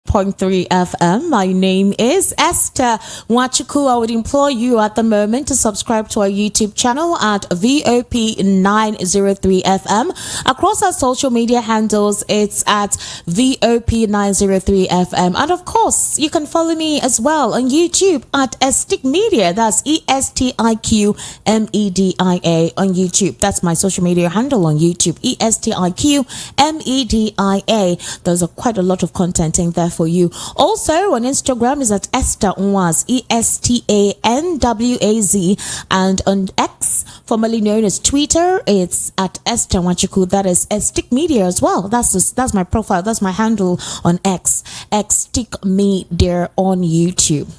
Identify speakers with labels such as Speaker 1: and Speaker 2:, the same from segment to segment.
Speaker 1: 93.3 FM. My name is Esther Wachuku. I would implore you at the moment to subscribe to our YouTube channel at VOP 903 FM. Across our social media handles, it's at VOP 903 FM. And of course, you can follow me as well on YouTube at Estiq Media. That's ESTIQMEDIA on YouTube. That's my social media handle on YouTube, ESTIQMEDIA. There's quite a lot of content in there for you. Also on Instagram is at Esther Nwaz, ESTANWAZ, and on X, formerly known as Twitter, it's at Esther Wachuku. That is Estiq Media as well. That's my profile. That's my handle on X. Estiq Media on YouTube.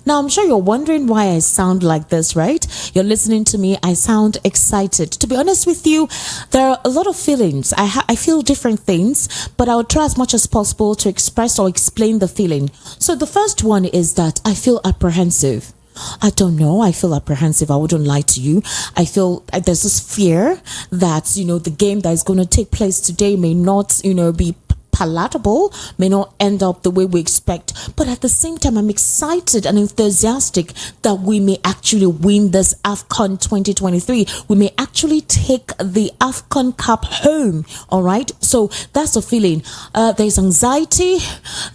Speaker 1: Now, I'm sure you're wondering why I sound like this, right? You're listening to me. I sound excited. To be honest with you, there are a lot of feelings. I feel different things, but I will try as much as possible to express or explain the feeling. So the first one is that I feel apprehensive. I don't know. I feel apprehensive. I wouldn't lie to you. I feel there's this fear that, the game that is going to take place today may not, be palatable, may not end up the way we expect, but at the same time I'm excited and enthusiastic that we may actually win this AFCON 2023. We may actually take the AFCON Cup home. All right, so that's the feeling. There's anxiety,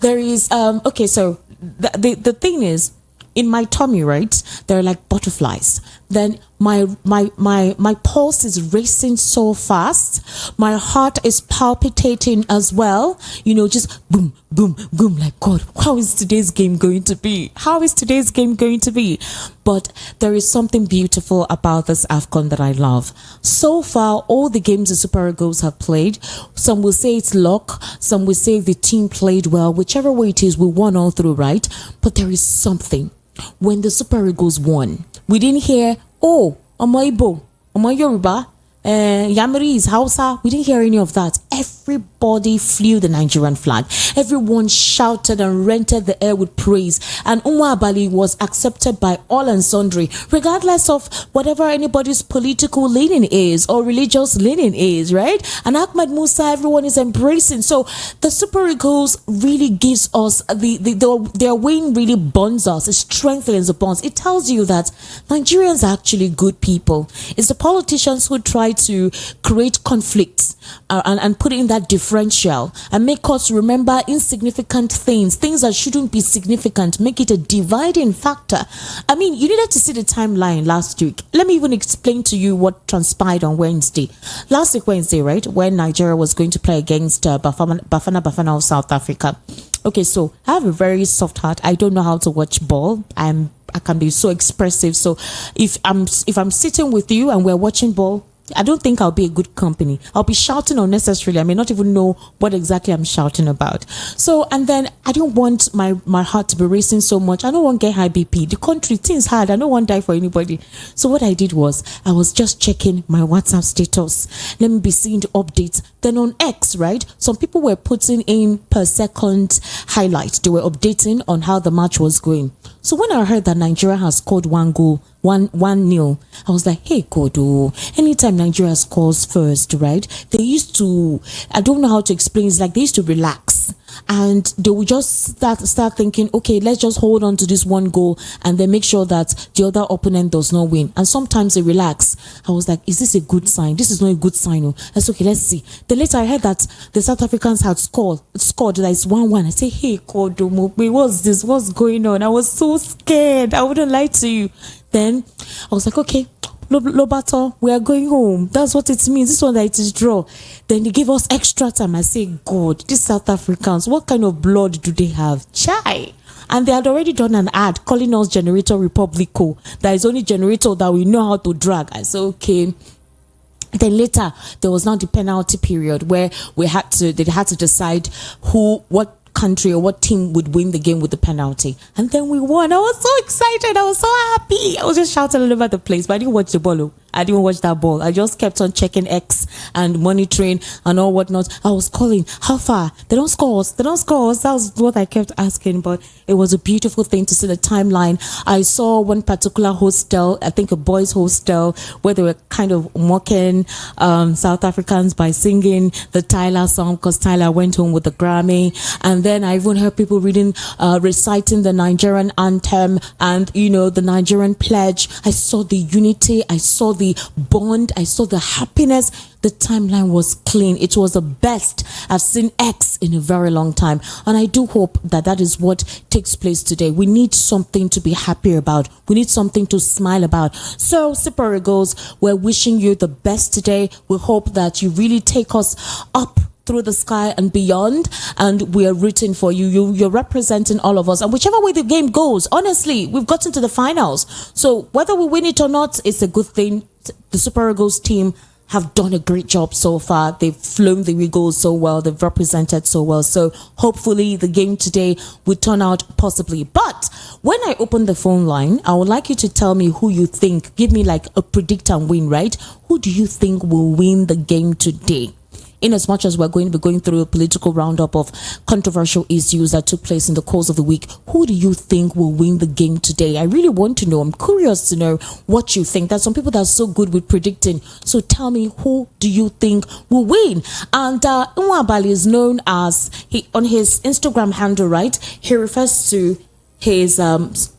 Speaker 1: there is okay, so the thing is, in my tummy, right, there are like butterflies. Then my pulse is racing so fast. My heart is palpitating as well. Just boom, boom, boom. Like, God, how is today's game going to be? How is today's game going to be? But there is something beautiful about this AFCON that I love. So far, all the games the Super Eagles have played, some will say it's luck, some will say the team played well. Whichever way it is, we won all through, right? But there is something. When the Super Eagles won, we didn't hear, oh, Omoyele, Yoruba, Yamiri is Hausa. We didn't hear any of that. Everybody flew the Nigerian flag. Everyone shouted and rented the air with praise. And Bali was accepted by all and sundry, regardless of whatever anybody's political leaning is or religious leaning is, right? And Ahmed Musa, everyone is embracing. So the Super Eagles really gives us their win really bonds us. It strengthens the bonds. It tells you that Nigerians are actually good people. It's the politicians who try to create conflicts and put in that differential and make us remember insignificant things that shouldn't be significant, make it a dividing factor. I mean, you needed to see the timeline last week. Let me even explain to you what transpired on Wednesday. Last week, Wednesday, right, when Nigeria was going to play against Bafana of South Africa. Okay, so I have a very soft heart. I don't know how to watch ball. I can be so expressive. So if I'm sitting with you and we're watching ball, I don't think I'll be a good company. I'll be shouting unnecessarily. I may not even know what exactly I'm shouting about. So, and then I don't want my heart to be racing so much. I don't want to get high BP. The country, things hard. I don't want to die for anybody. So what I did was, I was just checking my WhatsApp status. Let me be seeing the updates. Then on X, right, some people were putting in per second highlights. They were updating on how the match was going. So when I heard that Nigeria has scored one goal, 1-0, I was like, hey, God, anytime Nigeria scores first, right, they used to, I don't know how to explain, it's like they used to relax. And they would just start thinking, okay, let's just hold on to this one goal and then make sure that the other opponent does not win. And sometimes they relax. I was like, is this a good sign? This is not a good sign. Oh. That's okay, let's see. Then later I heard that the South Africans had scored that it's 1-1. I say, hey, Kodo, what's this? What's going on? I was so scared. I wouldn't lie to you. Then I was like, okay, Lobato, we are going home. That's what it means. This one that it is draw. Then they give us extra time. I say, God, these South Africans, what kind of blood do they have? Chai. And they had already done an ad calling us Generator Republico. That is only generator that we know how to drag. I said, okay. Then later, there was now the penalty period where they had to decide what country or what team would win the game with the penalty. And then we won. I was so excited. I was so happy. I was just shouting all over the place, but I didn't watch the ball. I didn't watch that ball. I just kept on checking X and monitoring and all whatnot. I was calling, how far? They don't score us. They don't score us. That was what I kept asking. But it was a beautiful thing to see the timeline. I saw one particular hostel, I think a boys' hostel, where they were kind of mocking South Africans by singing the Tyler song because Tyler went home with the Grammy. And then I even heard people reciting the Nigerian anthem and, the Nigerian pledge. I saw the unity. I saw the bond. I saw the happiness. The timeline was clean. It was the best I've seen X in a very long time. And I do hope that is what takes place today. We need something to be happy about. We need something to smile about. So, Super Eagles, we're wishing you the best today. We hope that you really take us up through the sky and beyond, and we are rooting for you. You're representing all of us, and whichever way the game goes, honestly, we've gotten to the finals, so whether we win it or not, it's a good thing. The Super Eagles team have done a great job so far. They've flown the Eagles so well. They've represented so well. So hopefully the game today will turn out possibly. But when I open the phone line, I would like you to tell me who you think. Give me like a predict and win, right? Who do you think will win the game today? In as much as we're going to be going through a political roundup of controversial issues that took place in the course of the week, who do you think will win the game today? I really want to know. I'm curious to know what you think. There's some people that are so good with predicting. So tell me, who do you think will win? And Nwabali is known as, on his Instagram handle, right? He refers to his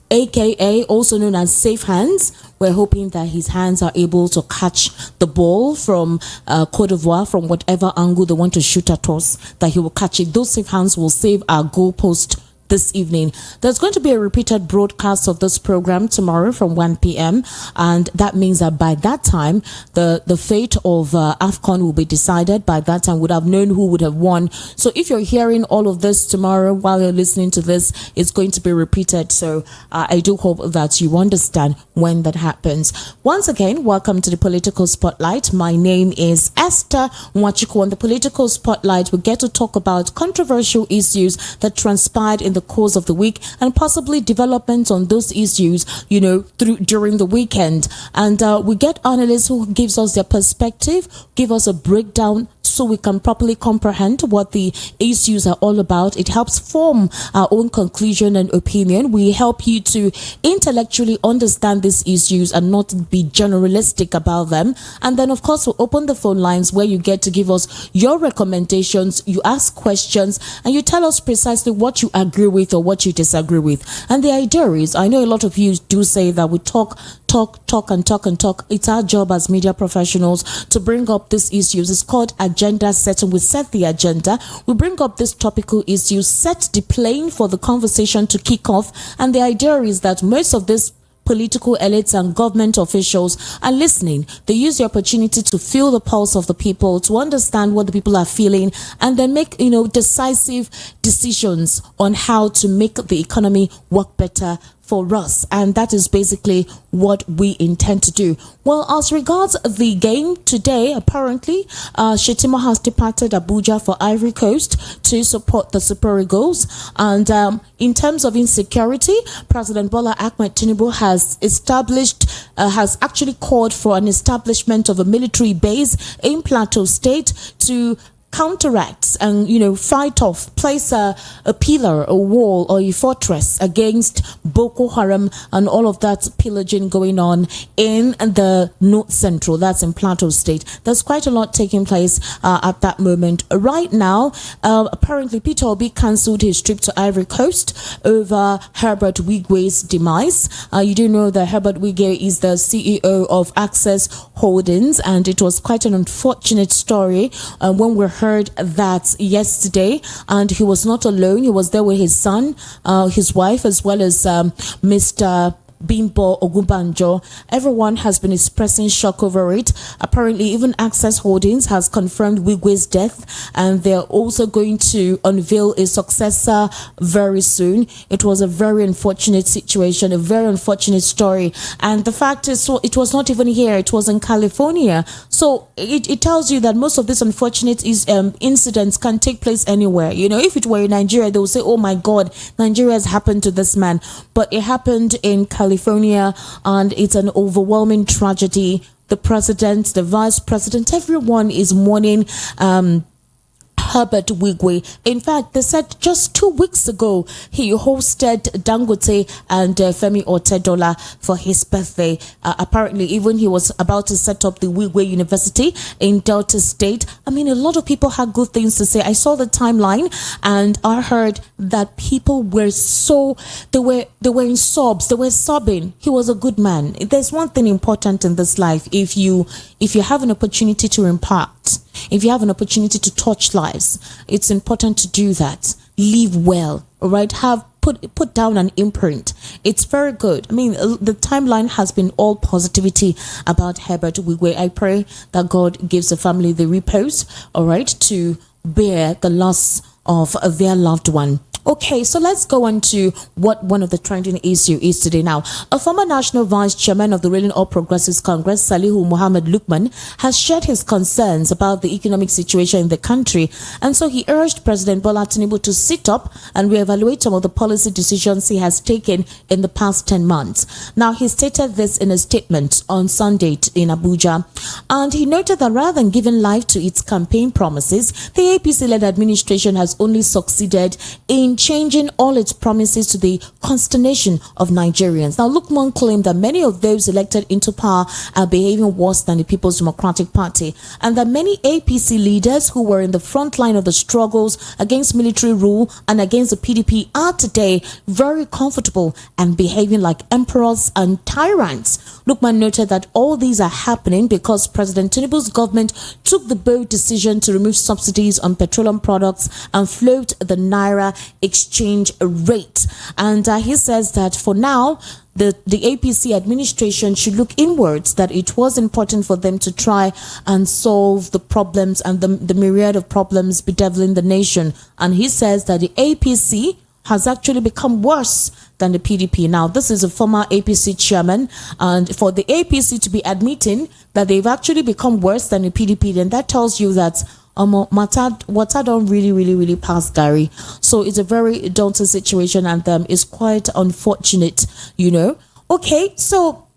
Speaker 1: AKA, also known as Safe Hands. We're hoping that his hands are able to catch the ball from Cote d'Ivoire, from whatever angle they want to shoot at us, that he will catch it. Those safe hands will save our goalpost this evening. There's going to be a repeated broadcast of this program tomorrow from 1 p.m. and that means that by that time the fate of AFCON will be decided. By that time, would have known who would have won. So if you're hearing all of this tomorrow while you're listening to this, it's going to be repeated. So I do hope that you understand when that happens. Once again, welcome to the Political Spotlight. My name is Esther Nwachukwu. On the Political Spotlight, we get to talk about controversial issues that transpired in the course of the week and possibly developments on those issues, during the weekend. And we get analysts who gives us their perspective, give us a breakdown so we can properly comprehend what the issues are all about. It helps form our own conclusion and opinion. We help you to intellectually understand these issues and not be generalistic about them. And then, of course, we'll open the phone lines where you get to give us your recommendations, you ask questions, and you tell us precisely what you agree with or what you disagree with. And the idea is, I know a lot of you do say that we talk. It's our job as media professionals to bring up these issues. It's called agenda setting. We set the agenda. We bring up these topical issues, set the plane for the conversation to kick off. And the idea is that most of this political elites and government officials are listening. They use the opportunity to feel the pulse of the people, to understand what the people are feeling, and then make, decisive decisions on how to make the economy work better for us. And that is basically what we intend to do. Well, as regards the game today, apparently, Shetima has departed Abuja for Ivory Coast to support the Super Eagles. And in terms of insecurity, President Bola Ahmed Tinubu has actually called for an establishment of a military base in Plateau State to counteract and fight off, place a pillar, a wall, or a fortress against Boko Haram and all of that pillaging going on in the North Central, that's in Plateau State. There's quite a lot taking place at that moment. Right now, apparently Peter Obi cancelled his trip to Ivory Coast over Herbert Wigu's demise. You do know that Herbert Wigu is the CEO of Access Holdings, and it was quite an unfortunate story when we heard that yesterday, and he was not alone. He was there with his son, his wife, as well as Mr. Bimbo Ogunbanjo. Everyone has been expressing shock over it. Apparently, even Access Holdings has confirmed Wigu's death, and they're also going to unveil a successor very soon. It was a very unfortunate situation, a very unfortunate story. And the fact is, so it was not even here, it was in California. So it tells you that most of these unfortunate incidents can take place anywhere. If it were in Nigeria, they would say, oh my God, Nigeria has happened to this man. But it happened in California, and it's an overwhelming tragedy the president, the vice president, everyone is mourning Herbert Wigu. In fact, they said just 2 weeks ago he hosted Dangote and Femi Otedola for his birthday. Apparently, even he was about to set up the Wigu University in Delta State. I mean, a lot of people had good things to say. I saw the timeline and I heard that people were they were in sobs. They were sobbing. He was a good man. There's one thing important in this life. If you have an opportunity to impact, if you have an opportunity to touch lives, it's important to do that. Live well, all right? Put down an imprint. It's very good. I mean, the timeline has been all positivity about Herbert Wigu. I pray that God gives the family the repose, all right, to bear the loss of their loved one. Okay, so let's go on to what one of the trending issue is today now. A former national vice chairman of the ruling All Progressives Congress, Salihu Muhammad Lukman, has shared his concerns about the economic situation in the country. And so he urged President Bola Tinubu to sit up and reevaluate some of the policy decisions he has taken in the past 10 months. Now, he stated this in a statement on Sunday in Abuja. And he noted that rather than giving life to its campaign promises, the APC-led administration has only succeeded in changing all its promises to the consternation of Nigerians. Now, Lukman claimed that many of those elected into power are behaving worse than the People's Democratic Party, and that many APC leaders who were in the front line of the struggles against military rule and against the PDP are today very comfortable and behaving like emperors and tyrants. Lukman noted that all these are happening because President Tinubu's government took the bold decision to remove subsidies on petroleum products and float the Naira exchange rate. And he says that for now, the APC administration should look inwards, that it was important for them to try and solve the problems and the myriad of problems bedeviling the nation. And he says that the APC has actually become worse than the PDP. Now, this is a former APC chairman, and for the APC to be admitting that they've actually become worse than the PDP, then that tells you that water don't really pass Gary. So it's a very daunting situation, and it's quite unfortunate, you know. Okay, so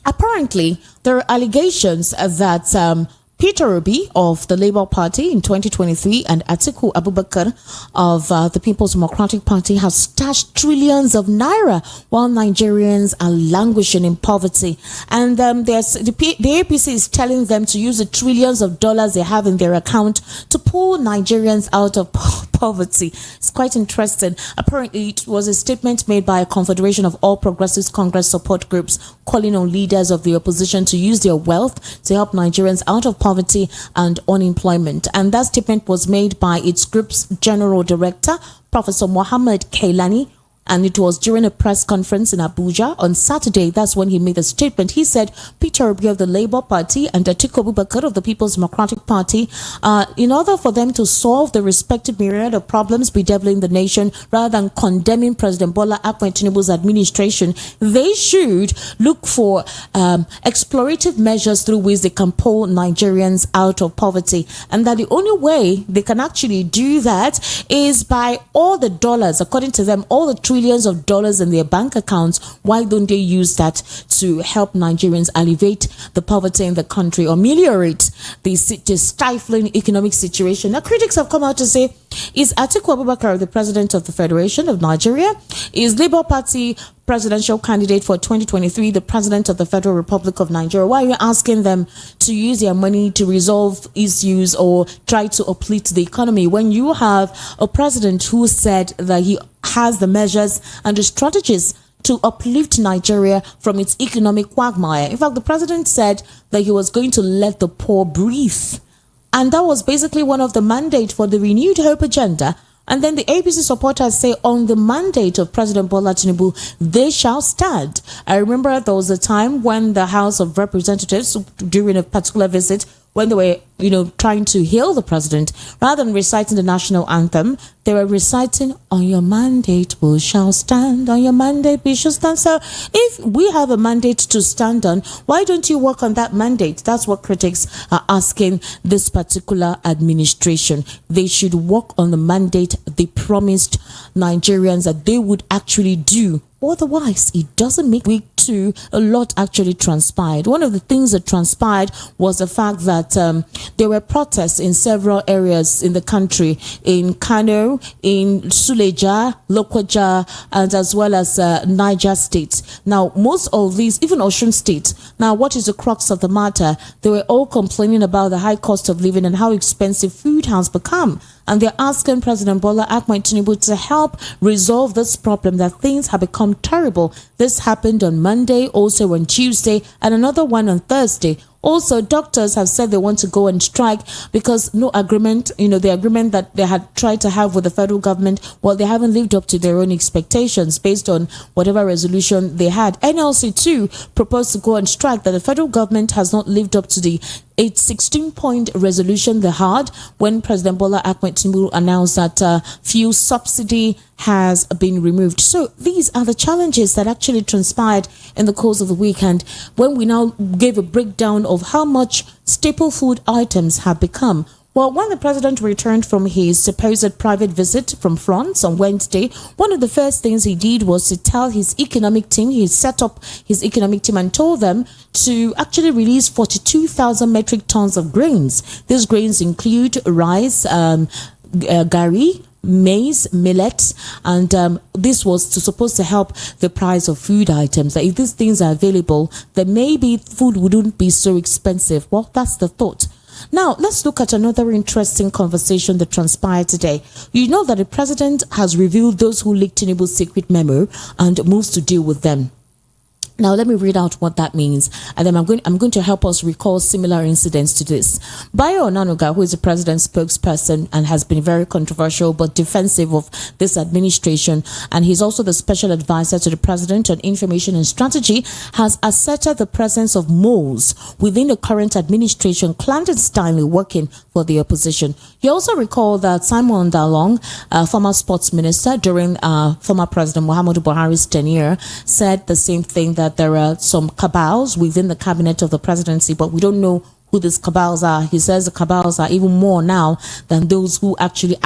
Speaker 1: apparently there are allegations that Peter Obi of the Labour Party in 2023 and Atiku Abubakar of the People's Democratic Party have stashed trillions of naira while Nigerians are languishing in poverty. And the APC is telling them to use the trillions of dollars they have in their account to pull Nigerians out of poverty. It's quite interesting. Apparently, it was a statement made by a confederation of all Progressives Congress support groups calling on leaders of the opposition to use their wealth to help Nigerians out of poverty and unemployment. And that statement was made by its group's general director, Professor Mohammed Kailani, and it was during a press conference in Abuja on Saturday. That's when he made the statement. He said Peter Obi of the Labour Party and Atiku Abubakar of the People's Democratic Party, in order for them to solve the respective myriad of problems bedeviling the nation, rather than condemning President Bola Ahmed Tinubu's administration, they should look for explorative measures through which they can pull Nigerians out of poverty. And that the only way they can actually do that is by all the dollars, according to them, all the trillions of dollars in their bank accounts. Why don't they use that to help Nigerians alleviate the poverty in the country or ameliorate the stifling economic situation? Now, critics have come out to say, is Atiku Abubakar the president of the Federation of Nigeria? Is Labour Party presidential candidate for 2023 the president of the Federal Republic of Nigeria? Why are you asking them to use their money to resolve issues or try to uplift the economy when you have a president who said that he has the measures and the strategies to uplift Nigeria from its economic quagmire? In fact, the president said that he was going to let the poor breathe. And that was basically one of the mandates for the renewed hope agenda. And then the APC supporters say on the mandate of President Bola Tinubu, they shall stand. I remember there was a time when the House of Representatives, during a particular visit, when they were trying to hail the president, rather than reciting the national anthem, they were reciting, "On your mandate we shall stand, on your mandate we shall stand." So if we have a mandate to stand on, why don't you work on that mandate? That's what critics are asking this particular administration. They should work on the mandate they promised Nigerians that they would actually do. Otherwise, it doesn't make week 2. A lot actually transpired. One of the things that transpired was the fact that there were protests in several areas in the country, in Kano, in Suleja, Lokoja, and as well as Niger State. Now, most of these, even Osun State, now what is the crux of the matter? They were all complaining about the high cost of living and how expensive food has become. And they're asking President Bola Ahmed Tinubu to help resolve this problem, that things have become terrible. This happened on Monday, also on Tuesday, and another one on Thursday. Also, doctors have said they want to go and strike because no agreement, the agreement that they had tried to have with the federal government, well, they haven't lived up to their own expectations based on whatever resolution they had. NLC too proposed to go and strike, that the federal government has not lived up to the 16-point resolution they had when President Bola Ahmed Tinubu announced that fuel subsidy has been removed. So these are the challenges that actually transpired in the course of the weekend, when we now gave a breakdown of how much staple food items have become. Well, when the president returned from his supposed private visit from France on Wednesday, one of the first things he did was to tell his economic team, he set up his economic team and told them to actually release 42,000 metric tons of grains. These grains include rice, gari, maize, millet, and this was supposed to help the price of food items. That if these things are available, then maybe food wouldn't be so expensive. Well, that's the thought. Now, let's look at another interesting conversation that transpired today. You know that the president has revealed those who leaked Tinubu's secret memo and moves to deal with them. Now, let me read out what that means, and then I'm going to help us recall similar incidents to this. Bayo Onanuga, who is the president's spokesperson and has been very controversial but defensive of this administration, and he's also the special advisor to the president on information and strategy, has asserted the presence of moles within the current administration clandestinely working for the opposition. You also recall that Simon Dalong, former sports minister during former President Muhammadu Buhari's tenure, said the same thing, that there are some cabals within the cabinet of the presidency, but we don't know who these cabals are. He says the cabals are even more now than those who actually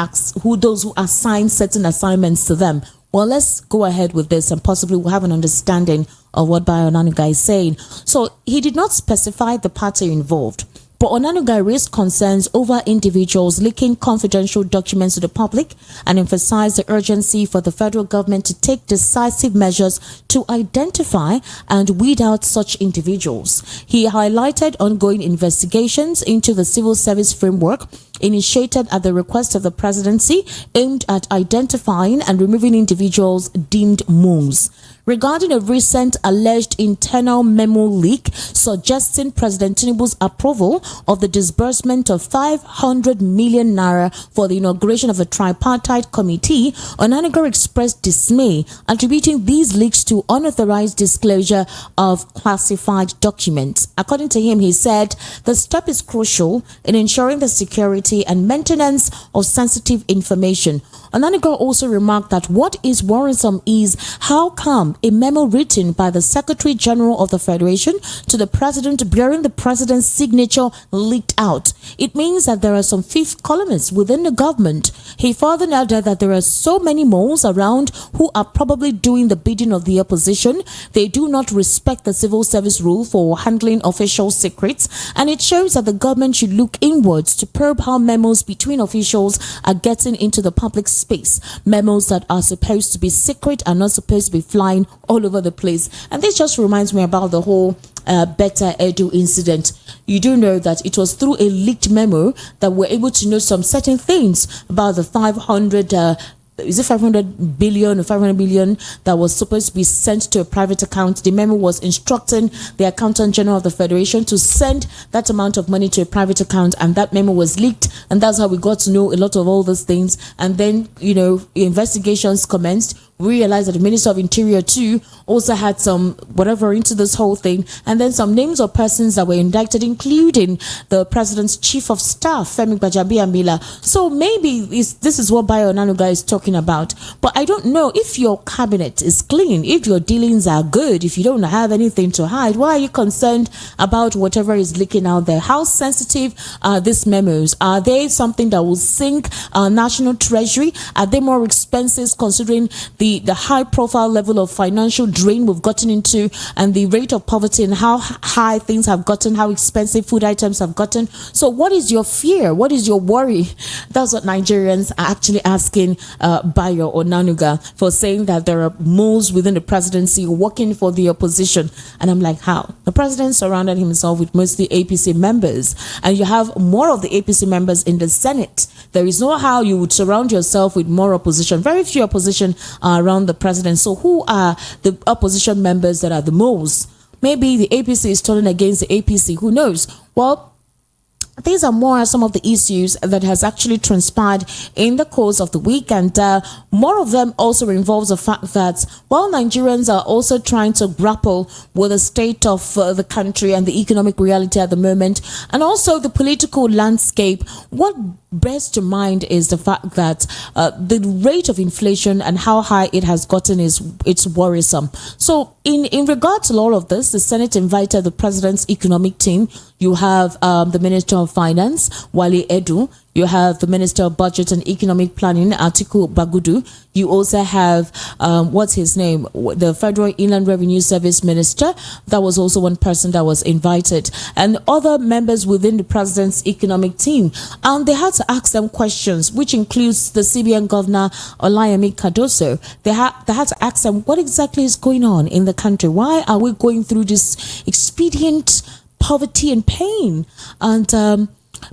Speaker 1: those who assign certain assignments to them. Well, let's go ahead with this and possibly we'll have an understanding of what Bayo Onanuga is saying. So he did not specify the party involved, but Onanuga raised concerns over individuals leaking confidential documents to the public and emphasized the urgency for the federal government to take decisive measures to identify and weed out such individuals. He highlighted ongoing investigations into the civil service framework initiated at the request of the presidency, aimed at identifying and removing individuals deemed moles. Regarding a recent alleged internal memo leak suggesting President Tinubu's approval of the disbursement of 500 million naira for the inauguration of a tripartite committee, Onanuga expressed dismay, attributing these leaks to unauthorized disclosure of classified documents. According to him, he said the step is crucial in ensuring the security and maintenance of sensitive information. Onanuga also remarked that what is worrisome is how come a memo written by the Secretary General of the Federation to the President bearing the President's signature leaked out. It means that there are some fifth columnists within the government. He further noted that there are so many moles around who are probably doing the bidding of the opposition. They do not respect the civil service rule for handling official secrets, and it shows that the government should look inwards to probe how memos between officials are getting into the public space. Memos that are supposed to be secret are not supposed to be flying all over the place. And this just reminds me about the whole Beta Edu incident. You do know that it was through a leaked memo that we're able to know some certain things about the 500 billion or 500 million that was supposed to be sent to a private account. The memo was instructing the Accountant General of the Federation to send that amount of money to a private account, and that memo was leaked, and that's how we got to know a lot of all those things. And then, investigations commenced. realized that the Minister of Interior too also had some whatever into this whole thing, and then some names of persons that were indicted, including the president's chief of staff, Femi Gbajabiamila. So maybe this is what Bayo Onanuga is talking about. But I don't know if your cabinet is clean, if your dealings are good, if you don't have anything to hide. Why are you concerned about whatever is leaking out there? How sensitive are these memos? Are they something that will sink our national treasury? Are they more expenses considering the high profile level of financial drain we've gotten into, and the rate of poverty, and how high things have gotten, how expensive food items have gotten? So what is your fear? What is your worry? That's what Nigerians are actually asking Bayo Onanuga for saying that there are moles within the presidency working for the opposition. And I'm like, how? The president surrounded himself with mostly APC members, and you have more of the APC members in the Senate. There is no how you would surround yourself with more opposition. Very few opposition are around the president. So who are the opposition members that are the most? Maybe the APC is turning against the APC. Who knows? Well, these are more some of the issues that has actually transpired in the course of the week, and more of them also involves the fact that while Nigerians are also trying to grapple with the state of the country and the economic reality at the moment, and also the political landscape, what bears to mind is the fact that the rate of inflation and how high it has gotten it's worrisome. So in regard to all of this, the Senate invited the president's economic team. You have the Minister of Finance, Wale Edu. You have the Minister of Budget and Economic Planning, Atiku Bagudu. You also have, what's his name? The Federal Inland Revenue Service Minister. That was also one person that was invited. And other members within the president's economic team. And they had to ask them questions, which includes the CBN Governor, Olayemi Cardoso. They had to ask them, what exactly is going on in the country? Why are we going through this expedient poverty and pain? And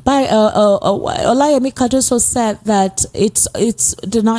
Speaker 1: Olayemi Cardoso said that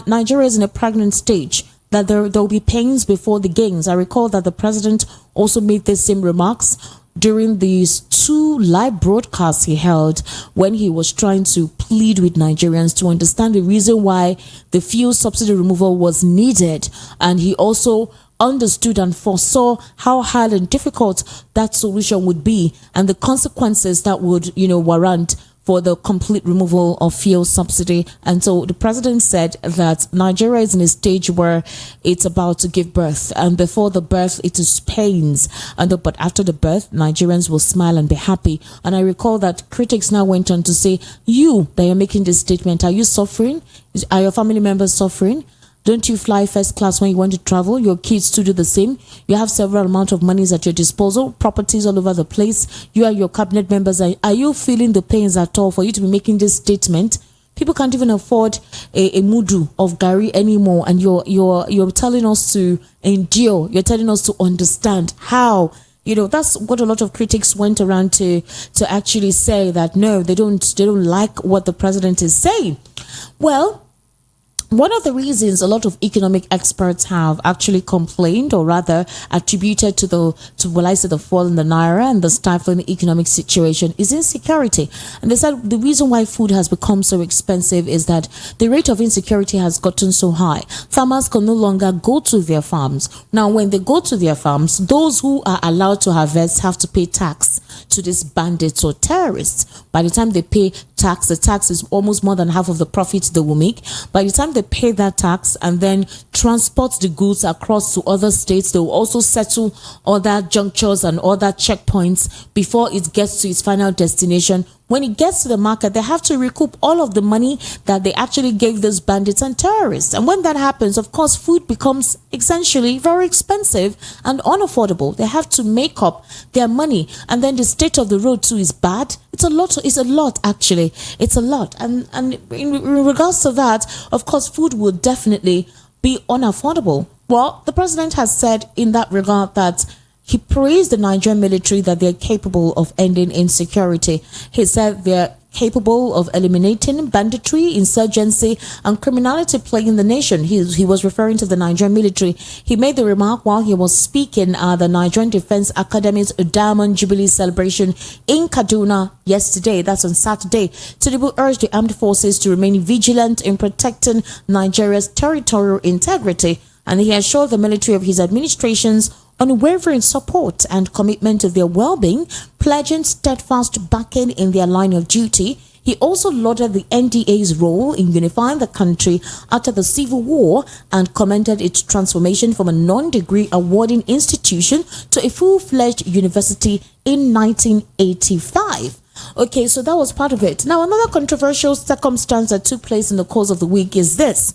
Speaker 1: Nigeria is in a pregnant stage, that there will be pains before the gains. I recall that the president also made the same remarks during these 2 live broadcasts he held when he was trying to plead with Nigerians to understand the reason why the fuel subsidy removal was needed. And he also understood and foresaw how hard and difficult that solution would be, and the consequences that would, warrant for the complete removal of fuel subsidy. And so the president said that Nigeria is in a stage where it's about to give birth, and before the birth it is pains, but after the birth Nigerians will smile and be happy. And I recall that critics now went on to say, you that you're making this statement, are you suffering? Are your family members suffering? Don't you fly first class when you want to travel? Your kids to do the same. You have several amount of monies at your disposal, properties all over the place. You and your cabinet members, are you feeling the pains at all for you to be making this statement? People can't even afford a mudu of gari anymore, and you're telling us to endure. You're telling us to understand how. That's what a lot of critics went around to actually say, that no, they don't like what the president is saying. Well, one of the reasons a lot of economic experts have actually complained, or rather attributed to the fall in the naira and the stifling economic situation, is insecurity. And they said the reason why food has become so expensive is that the rate of insecurity has gotten so high. Farmers can no longer go to their farms. Now, when they go to their farms, those who are allowed to harvest have to pay tax to these bandits or terrorists. By the time they pay tax, the tax is almost more than half of the profits they will make. By the time they pay that tax and then transport the goods across to other states, they will also settle other junctures and other checkpoints before it gets to its final destination. When it gets to the market, they have to recoup all of the money that they actually gave those bandits and terrorists. And when that happens, of course, food becomes essentially very expensive and unaffordable. They have to make up their money. And then the state of the road too is bad. It's a lot actually. It's a lot. And in regards to that, of course, food will definitely be unaffordable. Well, the president has said in that regard that he praised the Nigerian military, that they're capable of ending insecurity. He said they're capable of eliminating banditry, insurgency, and criminality plaguing the nation. He was referring to the Nigerian military. He made the remark while he was speaking at the Nigerian Defense Academy's Diamond Jubilee celebration in Kaduna yesterday. That's on Saturday. Tinubu urged the armed forces to remain vigilant in protecting Nigeria's territorial integrity and he assured the military of his administration's unwavering support and commitment to their well-being, pledging steadfast backing in their line of duty. He also lauded the NDA's role in unifying the country after the Civil War and commended its transformation from a non-degree awarding institution to a full-fledged university in 1985. Okay, so that was part of it. Now, another controversial circumstance that took place in the course of the week is this.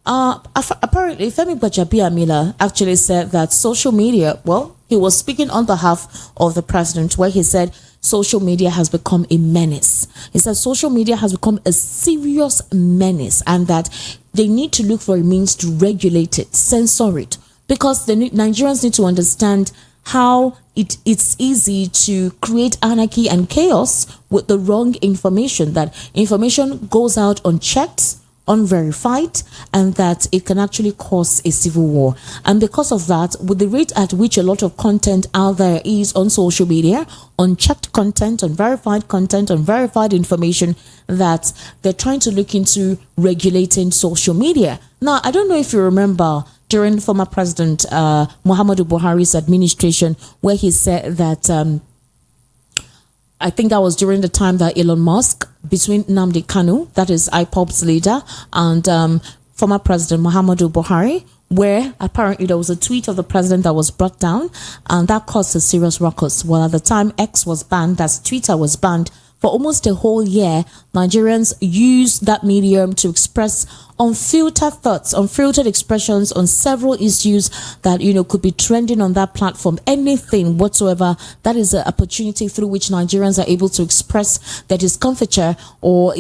Speaker 1: Apparently, Femi Gbajabiamila actually said that social media, well, he was speaking on behalf of the president, where he said social media has become a menace. He said social media has become a serious menace and that they need to look for a means to regulate it, censor it, because the Nigerians need to understand how it's easy to create anarchy and chaos with the wrong information, that information goes out unchecked, unverified, and that it can actually cause a civil war. And because of that, with the rate at which a lot of content out there is on social media, unchecked content, unverified content, unverified information, that they're trying to look into regulating social media. Now, I don't know if you remember during former President Muhammadu Buhari's administration, where he said that I think that was during the time that Elon Musk, between Nnamdi Kanu, that is IPOB's leader, and former President Muhammadu Buhari, where apparently there was a tweet of the president that was brought down, and that caused a serious ruckus. Well, at the time X was banned, that's Twitter was banned, for almost a whole year, Nigerians used that medium to express unfiltered thoughts, unfiltered expressions on several issues that, could be trending on that platform. Anything whatsoever, that is an opportunity through which Nigerians are able to express their discomfiture or,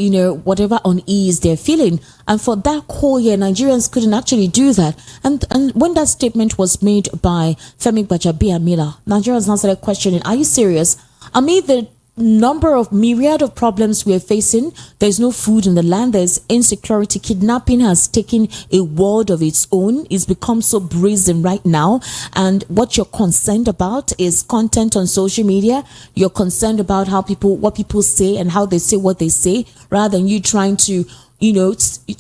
Speaker 1: whatever unease they're feeling. And for that whole year, Nigerians couldn't actually do that. And when that statement was made by Femi Gbajabiamila, Nigerians now started questioning, are you serious? Amid the number of myriad of problems we are facing, there's no food in the land, there's insecurity, kidnapping has taken a world of its own, it's become so brazen right now, and what you're concerned about is content on social media. You're concerned about what people say and how they say what they say, rather than you trying to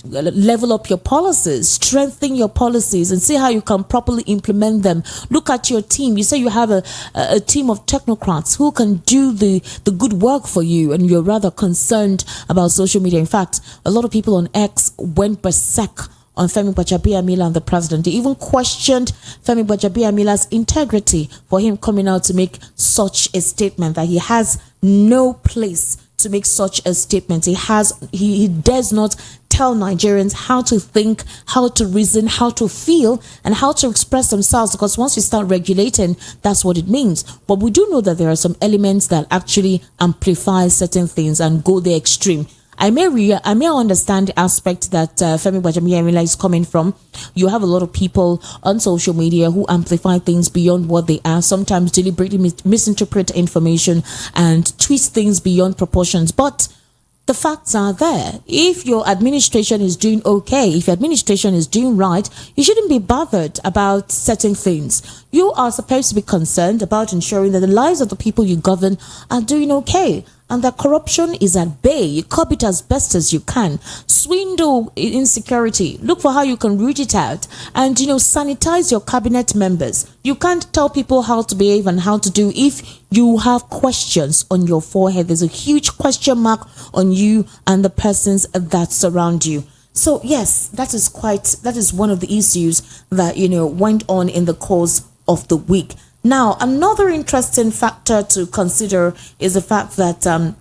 Speaker 1: level up your policies, strengthen your policies, and see how you can properly implement them. Look at your team. You say you have a team of technocrats who can do the good work for you, and you're rather concerned about social media. In fact, a lot of people on X went berserk on Femi Gbajabiamila and the president. They even questioned Femi Gbajabiamila's integrity for him coming out to make such a statement, that he has no place to make such a statement. He does not tell Nigerians how to think, how to reason, how to feel, and how to express themselves, because once you start regulating, that's what it means. But we do know that there are some elements that actually amplify certain things and go the extreme. I may understand the aspect that Femi Gbajabiamila is coming from. You have a lot of people on social media who amplify things beyond what they are, sometimes deliberately misinterpret information and twist things beyond proportions. But the facts are there. If your administration is doing okay, if your administration is doing right, you shouldn't be bothered about certain things. You are supposed to be concerned about ensuring that the lives of the people you govern are doing okay, and that corruption is at bay. You curb it as best as you can. Swindle insecurity. Look for how you can root it out, and sanitize your cabinet members. You can't tell people how to behave and how to do if you have questions on your forehead. There's a huge question mark on you and the persons that surround you. So yes, that is one of the issues that went on in the course of the week. Now, another interesting factor to consider is the fact that an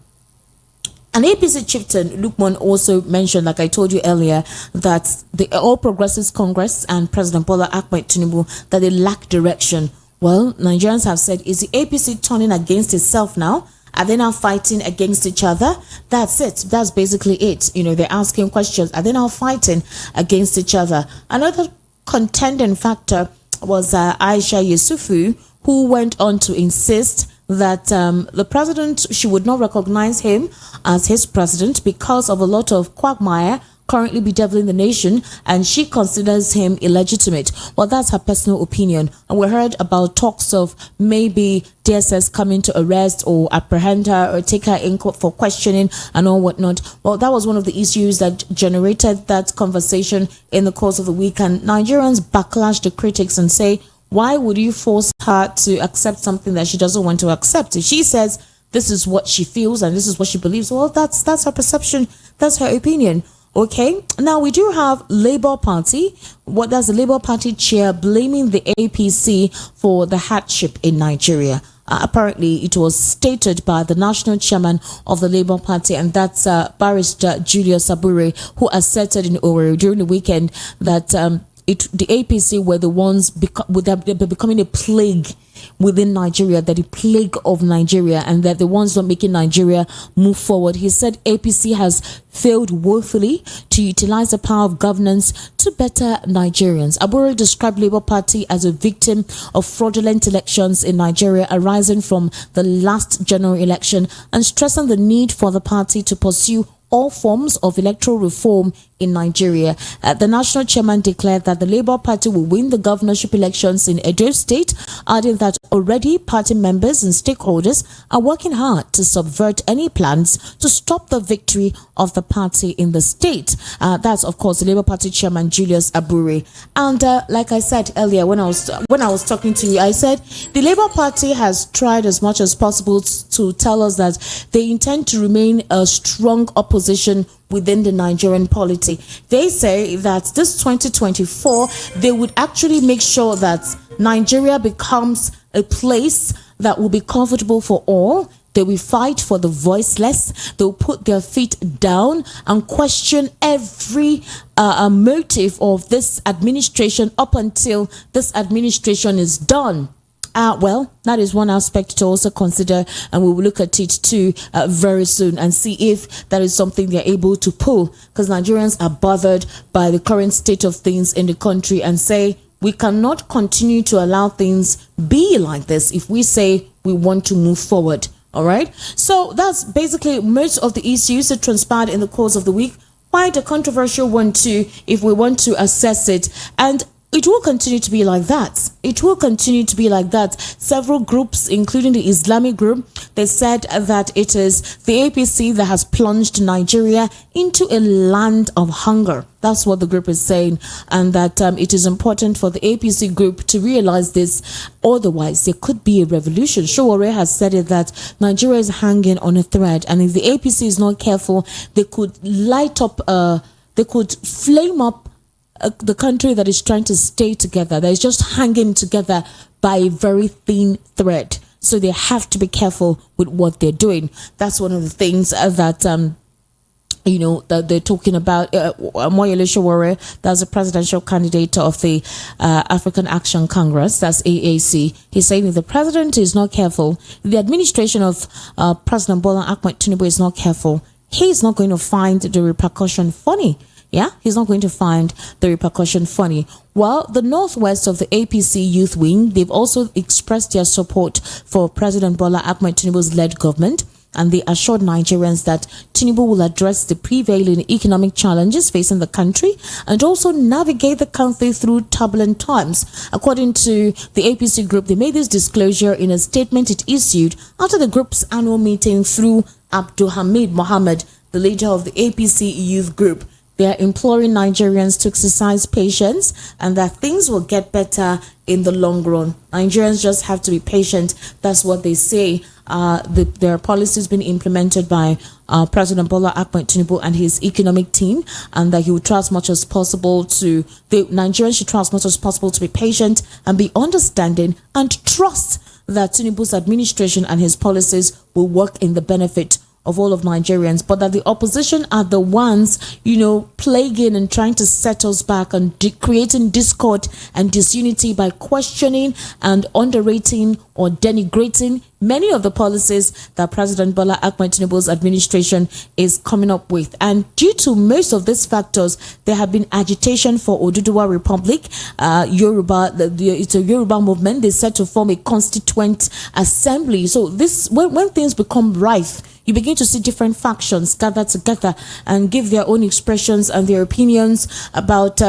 Speaker 1: APC chieftain, Lukman, also mentioned, like I told you earlier, that the All Progressives Congress and President Bola Ahmed Tinubu, that they lack direction. Well, Nigerians have said, is the APC turning against itself now? Are they now fighting against each other? That's it. That's basically it. They're asking questions. Are they now fighting against each other? Another contending factor was Aisha Yusufu, who went on to insist that the president, she would not recognize him as his president because of a lot of quagmire, currently bedeviling the nation, and she considers him illegitimate. Well, that's her personal opinion. And we heard about talks of maybe DSS coming to arrest or apprehend her or take her in court for questioning and all whatnot. Well, that was one of the issues that generated that conversation in the course of the week. And Nigerians backlash the critics and say, why would you force her to accept something that she doesn't want to accept? If she says this is what she feels and this is what she believes, well, that's her perception, that's her opinion. Okay, now we do have Labour Party. What does the Labour Party chair blaming the APC for the hardship in Nigeria? Apparently, it was stated by the national chairman of the Labour Party, and that's Barrister Julius Sowore, who asserted in Owerri during the weekend that the APC were the ones becoming a plague within Nigeria, that the plague of Nigeria, and that the ones not making Nigeria move forward. He said APC has failed woefully to utilize the power of governance to better Nigerians. Abure described Labour Party as a victim of fraudulent elections in Nigeria arising from the last general election, and stressing the need for the party to pursue all forms of electoral reform in Nigeria. The national chairman declared that the Labour Party will win the governorship elections in Edo State, adding that already party members and stakeholders are working hard to subvert any plans to stop the victory of the party in the state. That's, of course, the Labour Party chairman Julius Abure. And like I said earlier, when I was talking to you, I said the Labour Party has tried as much as possible to tell us that they intend to remain a strong opposition within the Nigerian polity. They say that this 2024, they would actually make sure that Nigeria becomes a place that will be comfortable for all. They will fight for the voiceless. They will put their feet down and question every motive of this administration up until this administration is done. Well, that is one aspect to also consider, and we will look at it too very soon and see if that is something they're able to pull, because Nigerians are bothered by the current state of things in the country and say we cannot continue to allow things be like this if we say we want to move forward. All right, so that's basically most of the issues that transpired in the course of the week. Quite a controversial one too, if we want to assess it, and it will continue to be like that. It will continue to be like that. Several groups, including the Islamic group, they said that it is the APC that has plunged Nigeria into a land of hunger. That's what the group is saying, and that it is important for the APC group to realize this. Otherwise, there could be a revolution. Sowore has said it, that Nigeria is hanging on a thread, and if the APC is not careful, they could light up, they could flame up the country that is trying to stay together, that is just hanging together by a very thin thread. So they have to be careful with what they're doing. That's one of the things that that they're talking about. Omoyele Sowore, that's the presidential candidate of the African Action Congress, that's AAC. He's saying if the president is not careful, if the administration of President Bola Ahmed Tinubu is not careful, he's not going to find the repercussion funny. Yeah, he's not going to find the repercussion funny. Well, the northwest of the APC youth wing, they've also expressed their support for President Bola Ahmed Tinubu's led government, and they assured Nigerians that Tinubu will address the prevailing economic challenges facing the country and also navigate the country through turbulent times. According to the APC group, they made this disclosure in a statement it issued after the group's annual meeting through Abdul Hamid Mohammed, the leader of the APC youth group. They are imploring Nigerians to exercise patience and that things will get better in the long run. Nigerians just have to be patient. That's what they say. There are policies being implemented by President Bola Ahmed Tinubu and his economic team, and that he will try as much as possible to, the Nigerians should try as much as possible to be patient and be understanding and trust that Tinubu's administration and his policies will work in the benefit of all of Nigerians, but that the opposition are the ones, plaguing and trying to set us back and creating discord and disunity by questioning and underrating or denigrating many of the policies that President Bola Ahmed Tinubu's administration is coming up with. And due to most of these factors, there have been agitation for Oduduwa Republic, Yoruba. It's a Yoruba movement. They set to form a constituent assembly. So this, when things become rife, you begin to see different factions gather together and give their own expressions and their opinions about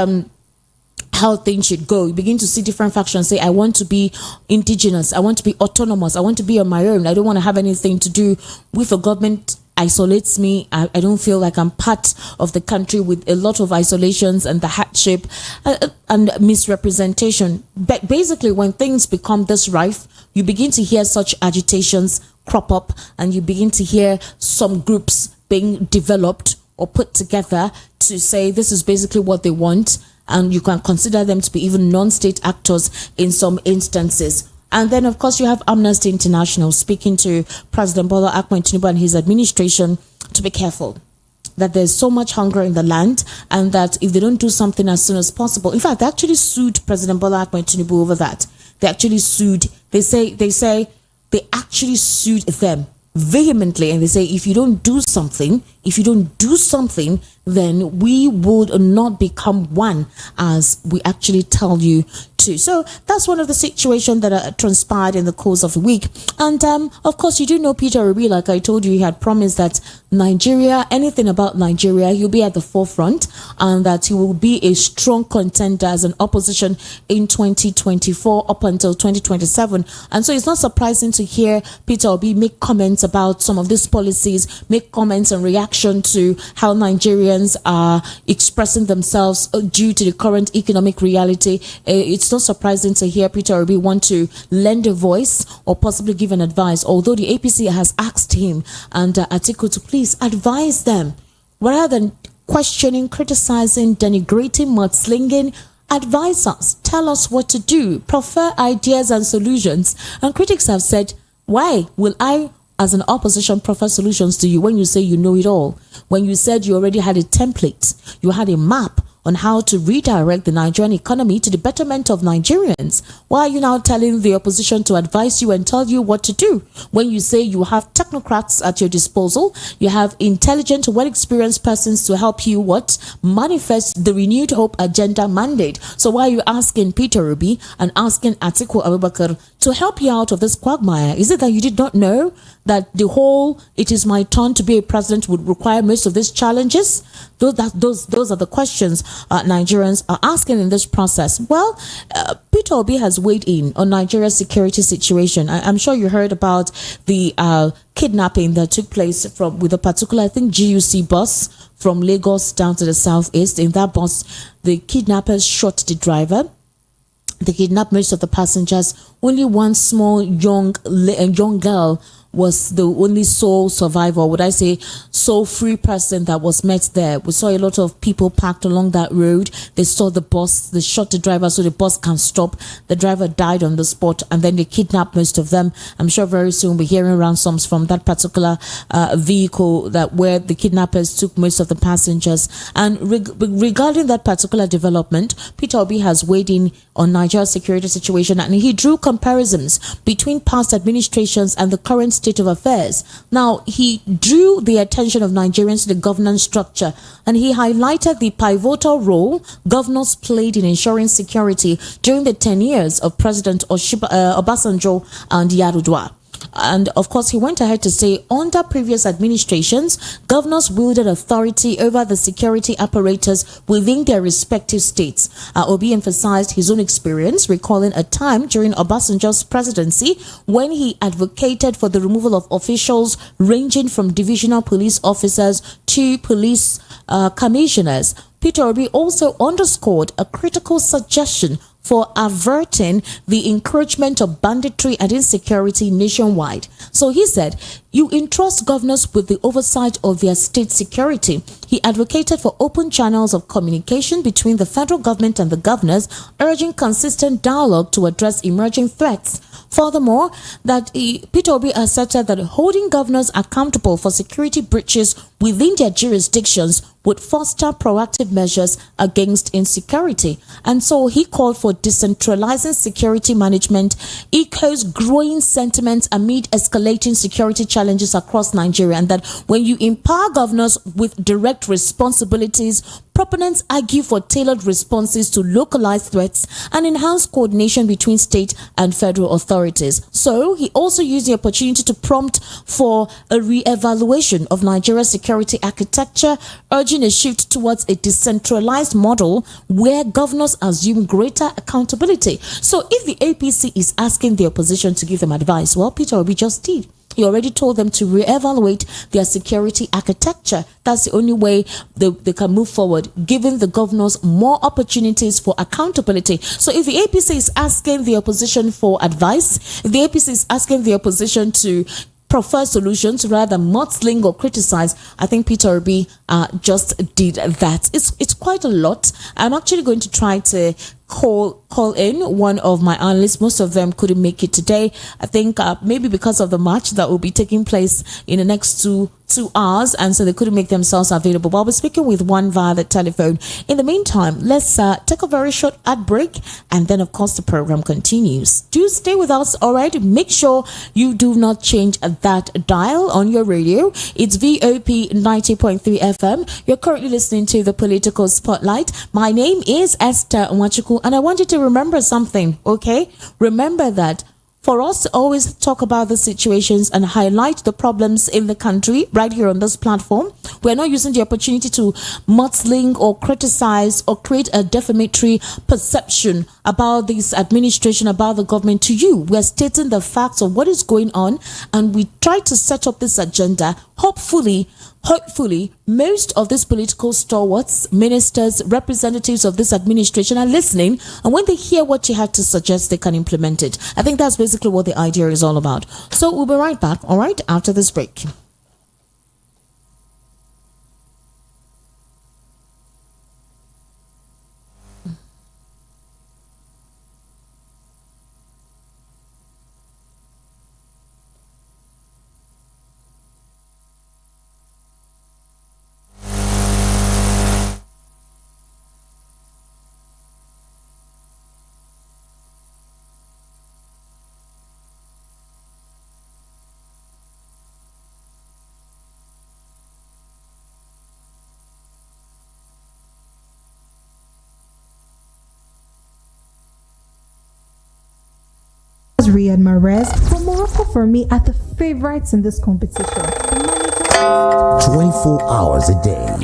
Speaker 1: how things should go. You begin to see different factions say, I want to be indigenous, I want to be autonomous, I want to be on my own, I don't want to have anything to do with the government. Isolates me. I don't feel like I'm part of the country, with a lot of isolations and the hardship and misrepresentation. But basically, when things become this rife, you begin to hear such agitations crop up, and you begin to hear some groups being developed or put together to say this is basically what they want, and you can consider them to be even non-state actors in some instances. And then, of course, you have Amnesty International speaking to President Bola Ahmed Tinubu and his administration to be careful, that there's so much hunger in the land, and that if they don't do something as soon as possible, in fact, they actually sued President Bola Ahmed Tinubu over that. They actually sued. They say they actually sued them vehemently, and they say if you don't do something, then we would not become one as we actually tell you to. So that's one of the situations that transpired in the course of the week. And of course, you do know Peter Obi, like I told you, he had promised that Nigeria, anything about Nigeria, he'll be at the forefront, and that he will be a strong contender as an opposition in 2024 up until 2027. And so it's not surprising to hear Peter Obi make comments about some of these policies, make comments and reaction to how Nigerians are expressing themselves due to the current economic reality. It's not surprising to hear Peter Obi want to lend a voice or possibly give an advice, although the APC has asked him and Atiku to please advise them rather than questioning, criticizing, denigrating, mudslinging. Advise us, tell us what to do, prefer ideas and solutions. And critics have said, why will I as an opposition prefer solutions to you when you say you know it all? When you said you already had a template, you had a map on how to redirect the Nigerian economy to the betterment of Nigerians. Why are you now telling the opposition to advise you and tell you what to do? When you say you have technocrats at your disposal, you have intelligent, well-experienced persons to help you manifest the renewed hope agenda mandate. So why are you asking Peter Obi and asking Atiku Abubakar to help you out of this quagmire? Is it that you did not know that the whole "it is my turn to be a president" would require most of these challenges? Those are the questions Nigerians are asking in this process. Well, Peter Obi has weighed in on Nigeria's security situation. I'm sure you heard about the kidnapping that took place with a particular, I think, GUC bus from Lagos down to the southeast. In that bus, the kidnappers shot the driver. They kidnapped most of the passengers. Only one small young girl was the only sole survivor, would I say, sole free person that was met there. We saw a lot of people packed along that road. They saw the bus, they shot the driver so the bus can stop. The driver died on the spot, and then they kidnapped most of them. I'm sure very soon we'll be hearing ransoms from that particular vehicle where the kidnappers took most of the passengers. And regarding that particular development, Peter Obi has weighed in on Nigeria's security situation, and he drew comparisons between past administrations and the current state of affairs. Now, he drew the attention of Nigerians to the governance structure, and he highlighted the pivotal role governors played in ensuring security during the 10 years of President Obasanjo and Yar'Adua. And of course, he went ahead to say, under previous administrations, governors wielded authority over the security apparatus within their respective states. Obi emphasized his own experience, recalling a time during Obasanjo's presidency when he advocated for the removal of officials ranging from divisional police officers to police commissioners. Peter Obi also underscored a critical suggestion for averting the encroachment of banditry and insecurity nationwide. So he said, you entrust governors with the oversight of their state security. He advocated for open channels of communication between the federal government and the governors, urging consistent dialogue to address emerging threats. Furthermore, Peter Obi asserted that holding governors accountable for security breaches within their jurisdictions would foster proactive measures against insecurity. And so he called for decentralizing security management, echoes growing sentiments amid escalating security challenges across Nigeria, and that when you empower governors with direct responsibilities, Proponents argue for tailored responses to localized threats and enhanced coordination between state and federal authorities. So he also used the opportunity to prompt for a re-evaluation of Nigeria's security architecture, urging a shift towards a decentralized model where governors assume greater accountability. So if the APC is asking the opposition to give them advice, well, Peter Obi just did. He already told them to re-evaluate their security architecture. That's the only way they can move forward, giving the governors more opportunities for accountability. So if the APC is asking the opposition for advice, if the APC is asking the opposition to prefer solutions rather than mudsling or criticize, I think Peter Obi just did that. It's quite a lot. I'm actually going to try to call in one of my analysts. Most of them couldn't make it today. I think maybe because of the match that will be taking place in the next two hours, and so they couldn't make themselves available. But I'll be speaking with one via the telephone. In the meantime, let's take a very short ad break, and then of course the program continues. Do stay with us, all right? Make sure you do not change that dial on your radio. It's VOP 90.3 FM. You're currently listening to the Political Spotlight. My name is Esther Nwachukwu, and I want you to remember something, okay? Remember that for us to always talk about the situations and highlight the problems in the country right here on this platform, we're not using the opportunity to mudsling or criticize or create a defamatory perception about this administration, about the government to you. We're stating the facts of what is going on, and we try to set up this agenda. Hopefully, most of these political stalwarts, ministers, representatives of this administration are listening, and when they hear what you have to suggest, they can implement it. I think that's basically what the idea is all about. So we'll be right back, all right, after this break.
Speaker 2: Riyad Mahrez for Morocco for me are the favorites in this competition.
Speaker 3: 24 hours a day,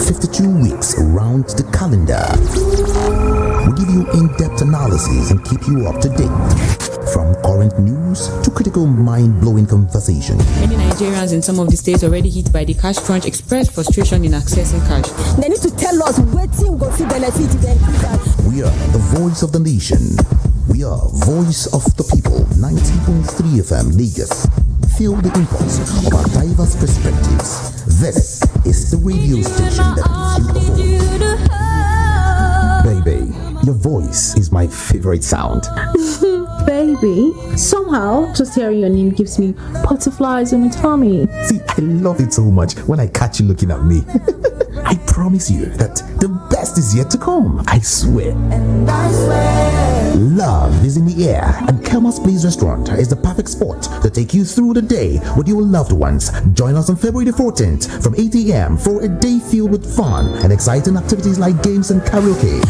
Speaker 3: 52 weeks around the calendar. We give you in-depth analysis and keep you up to date. From current news to critical mind-blowing conversation.
Speaker 4: Many Nigerians in some of the states already hit by the cash crunch express frustration in accessing cash.
Speaker 5: They need to tell us where team go see benefit then.
Speaker 3: We are the voice of the nation. We are voice of the people. 90.3 FM Lagos. Feel the impulse of our diverse perspectives. This is the radio station that gives you a voice. Baby, your voice is my favorite sound.
Speaker 2: Baby, somehow just hearing your name gives me butterflies in my tummy.
Speaker 3: See, I love it so much when I catch you looking at me. I promise you that the best is yet to come. I swear. And I swear. Love is in the air, and Kelma's Place Restaurant is the perfect spot to take you through the day with your loved ones. Join us on February the 14th from 8 a.m. for a day filled with fun and exciting activities like games and karaoke.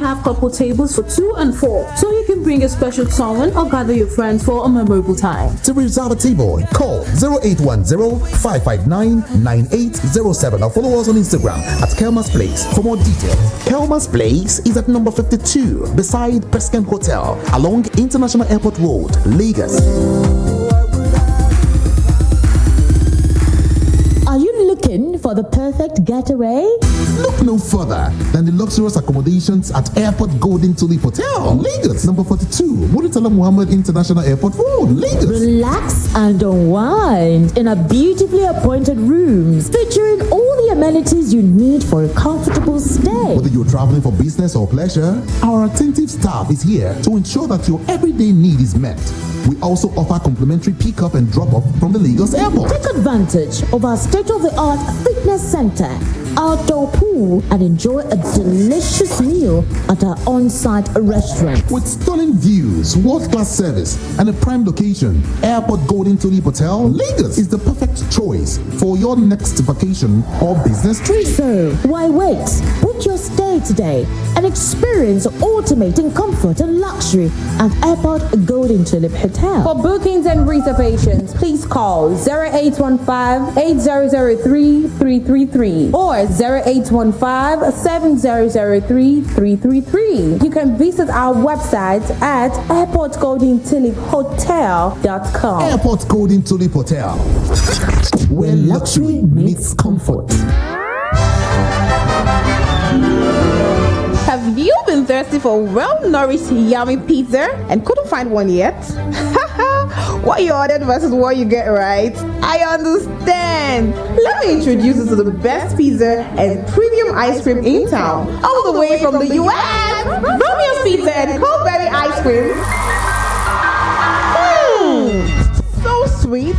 Speaker 2: Have couple tables for 2 and 4, so you can bring a special someone or gather your friends for a memorable time.
Speaker 3: To reserve a table, call 0810-559-9807 or follow us on Instagram at Kelma's Place for more details. Kelma's Place is at number 52 beside Prescott Hotel along International Airport Road, Lagos.
Speaker 1: Are you looking for the perfect getaway?
Speaker 3: Look no further than the luxurious accommodations at Airport Golden Tulip Hotel, Lagos, number 42, Muritala Muhammad International Airport Road, Lagos.
Speaker 1: Relax and unwind in a beautifully appointed rooms featuring all the amenities you need for a comfortable stay.
Speaker 3: Whether you're traveling for business or pleasure, our attentive staff is here to ensure that your everyday need is met. We also offer complimentary pick-up and drop-off from the Lagos Airport.
Speaker 1: Take advantage of our state-of-the-art fitness center,
Speaker 2: outdoor pool, and enjoy a delicious meal at our on-site restaurant.
Speaker 3: With stunning views, world-class service, and a prime location, Airport Golden Tulip Hotel, Lagos is the perfect choice for your next vacation or business trip.
Speaker 2: So, why wait? Book your stay today and experience ultimate in comfort and luxury at Airport Golden Tulip Hotel.
Speaker 6: For bookings and reservations, please call 0815-8003-333 or 0815-7003-333. You can visit our website at airportgoldentuliphotel.com.
Speaker 3: Airport Golden Tulip Hotel, where luxury meets comfort.
Speaker 7: Have you been thirsty for well-nourished, yummy pizza and couldn't find one yet? What you ordered versus what you get, right? I understand. Let me introduce you to the best pizza and premium ice cream in town, all the way from the US. Romeo's Pizza and Coldberry Ice Cream. So sweet,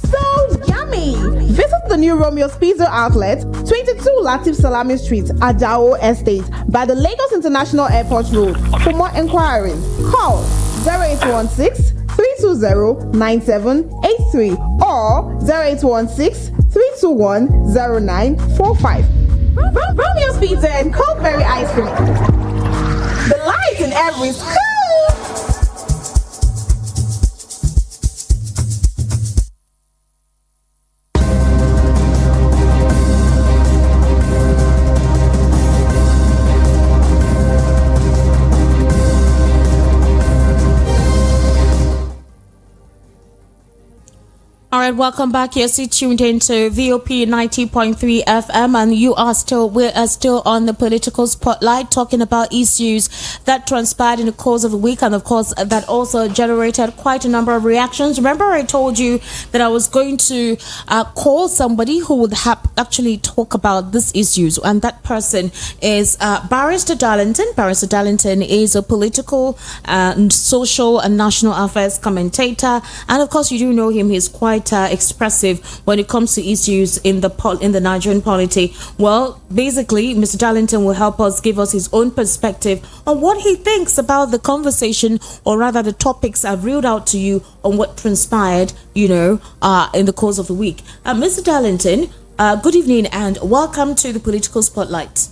Speaker 7: so yummy. Visit the new Romeo's Pizza outlet, 22 Latif Salami Street, Ajao Estate, by the Lagos International Airport Road. For more inquiries, call 0816-320-9783 or 0816-321-0945. Romeo's Pizza and Coldberry Ice Cream. The light in every school.
Speaker 1: All right, welcome back. You're still tuned into VOP 90.3 FM, and we are still on the political spotlight, talking about issues that transpired in the course of the week, and of course that also generated quite a number of reactions. Remember, I told you that I was going to call somebody who would actually talk about these issues, and that person is Barrister Darlington. Barrister Darlington is a political, social, and national affairs commentator, and of course you do know him. He's quite expressive when it comes to issues in the Nigerian polity. Well, basically, Mr. Darlington will help us give us his own perspective on what he thinks about the conversation, or rather the topics I've reeled out to you on what transpired, in the course of the week. Mr. Darlington, good evening and welcome to the political spotlight.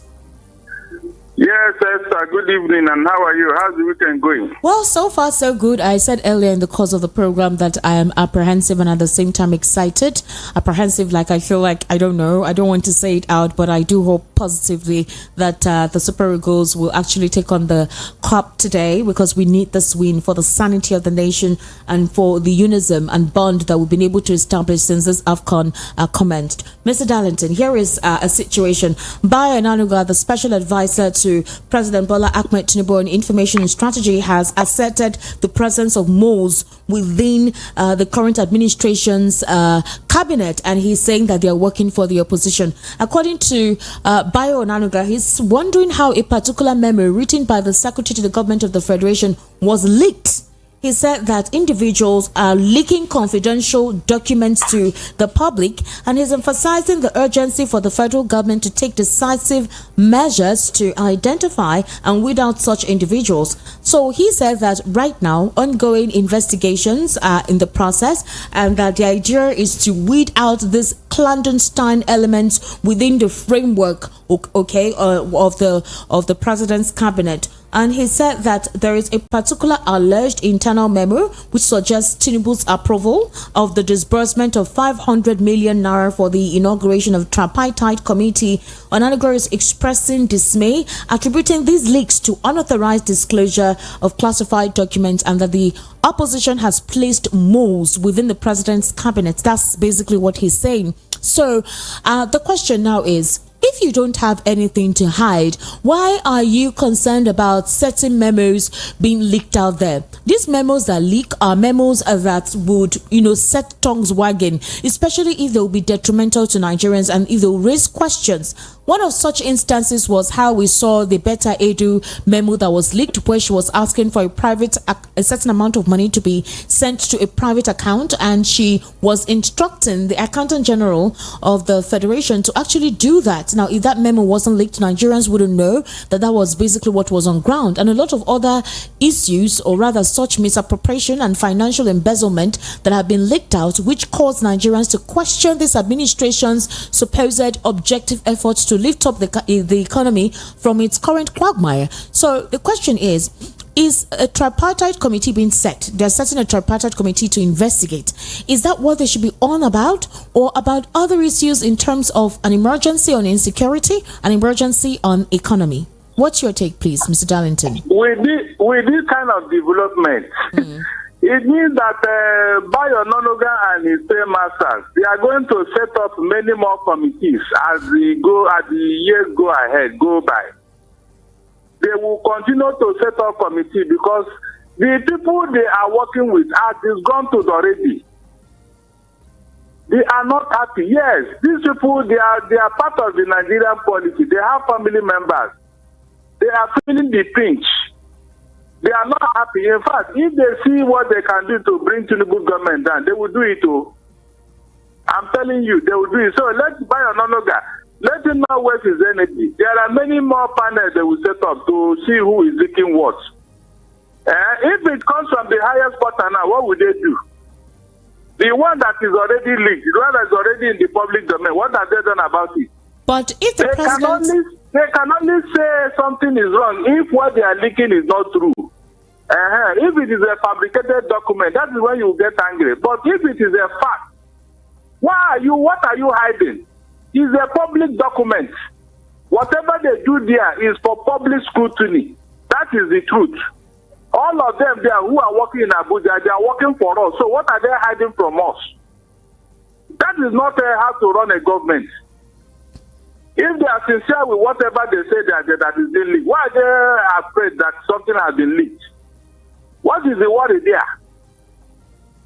Speaker 8: Yes, Esther, good evening, and how are you? How's the weekend going?
Speaker 1: Well, so far so good. I said earlier in the course of the program that I am apprehensive and at the same time excited. Apprehensive, like I feel like, I don't know, I don't want to say it out, but I do hope positively that the Super Eagles will actually take on the cup today, because we need this win for the sanity of the nation and for the unison and bond that we've been able to establish since this AFCON commenced. Mr. Darlington, here is a situation. Bayo Onanuga, the special advisor to President Bola Ahmed Tinubu on information and strategy, has asserted the presence of moles within the current administration's cabinet, and he's saying that they are working for the opposition. According to Bayo Onanuga, he's wondering how a particular memo written by the Secretary to the Government of the Federation was leaked. He said that individuals are leaking confidential documents to the public, and he's emphasizing the urgency for the federal government to take decisive measures to identify and weed out such individuals. So he said that right now ongoing investigations are in the process, and that the idea is to weed out these clandestine elements within the framework of the president's cabinet. And he said that there is a particular alleged internal memo which suggests Tinubu's approval of the disbursement of 500 million naira for the inauguration of tripartite committee. Onanuga is expressing dismay, attributing these leaks to unauthorized disclosure of classified documents, and that the opposition has placed moles within the president's cabinet. That's basically what he's saying. So the question now is, if you don't have anything to hide, why are you concerned about certain memos being leaked out there? These memos that leak are memos that would, set tongues wagging, especially if they will be detrimental to Nigerians and if they will raise questions. One of such instances was how we saw the Beta Edu memo that was leaked, where she was asking for a certain amount of money to be sent to a private account, and she was instructing the Accountant General of the Federation to actually do that. Now, if that memo wasn't leaked, Nigerians wouldn't know that that was basically what was on ground. And a lot of other issues, or rather such misappropriation and financial embezzlement that have been leaked out, which caused Nigerians to question this administration's supposed objective efforts to lift up the economy from its current quagmire. So the question is a tripartite committee being set? They're setting a tripartite committee to investigate. Is that what they should be on about, or about other issues in terms of an emergency on insecurity, an emergency on economy? What's your take, please, Mr. Darlington?
Speaker 8: With this kind of development, it means that Bayo Ononuga and his paymasters, they are going to set up many more committees as the years go by. They will continue to set up committees because the people they are working with are disgruntled already. They are not happy. Yes, these people, they are part of the Nigerian policy. They have family members. They are feeling the pinch. They are not happy. In fact, if they see what they can do to bring Tinubu government down, they will do it too. I'm telling you, they will do it. So let's buy Ononuga. Let him not waste his energy. There are many more panels they will set up to see who is leaking what. If it comes from the highest quarter now, what would they do? The one that is already leaked, the one that is already in the public domain, what have they done about it?
Speaker 1: But if the president...
Speaker 8: They can only say something is wrong if what they are leaking is not true. If it is a fabricated document, that is when you get angry. But if it is a fact, what are you hiding? It's a public document. Whatever they do there is for public scrutiny. That is the truth. All of them there who are working in Abuja, they are working for us. So what are they hiding from us? That is not how to run a government. If they are sincere with whatever they say that is being leaked, why are they afraid that something has been leaked? What is the worry there?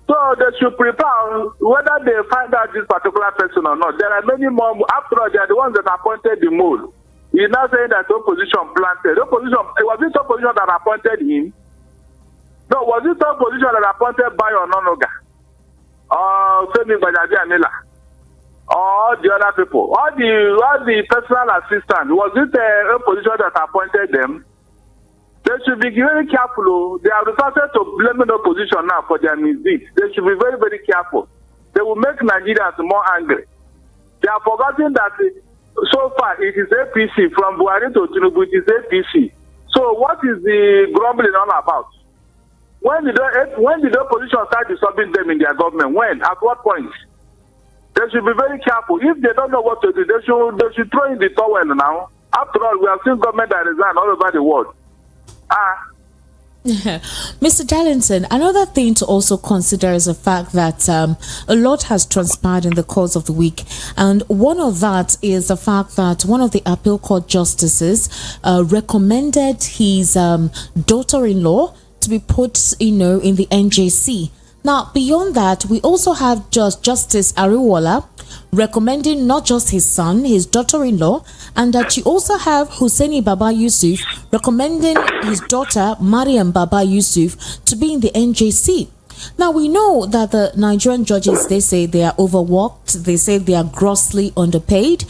Speaker 8: So they should prepare whether they find out this particular person or not. There are many more. After all, they are the ones that appointed the mole. He is now saying that the opposition planted. Was it opposition that appointed him? No, was it opposition that appointed Bayo Ononuga? Or Femi Gbajabiamila? Or the other people? All the personal assistants, was it the opposition that appointed them? They should be very careful. They are resorted to blaming the opposition now for their misdeeds. They should be very, very careful. They will make Nigerians more angry. They are forgetting that so far it is APC. From Buhari to Tinubu, it is APC. So what is the grumbling all about? When did the opposition start disturbing them in their government? When? At what point? They should be very careful. If they don't know what to do, they should throw in the towel now. After all, we have seen government that resign all over the world.
Speaker 1: Mr. Darlington, another thing to also consider is the fact that a lot has transpired in the course of the week, and one of that is the fact that one of the appeal court justices recommended his daughter-in-law to be put, in the NJC. Now, beyond that, we also have Justice Ariwola recommending not just his son, his daughter-in-law, and that you also have Hussaini Baba Yusuf recommending his daughter, Mariam Baba Yusuf, to be in the NJC. Now, we know that the Nigerian judges, they say they are overworked. They say they are grossly underpaid.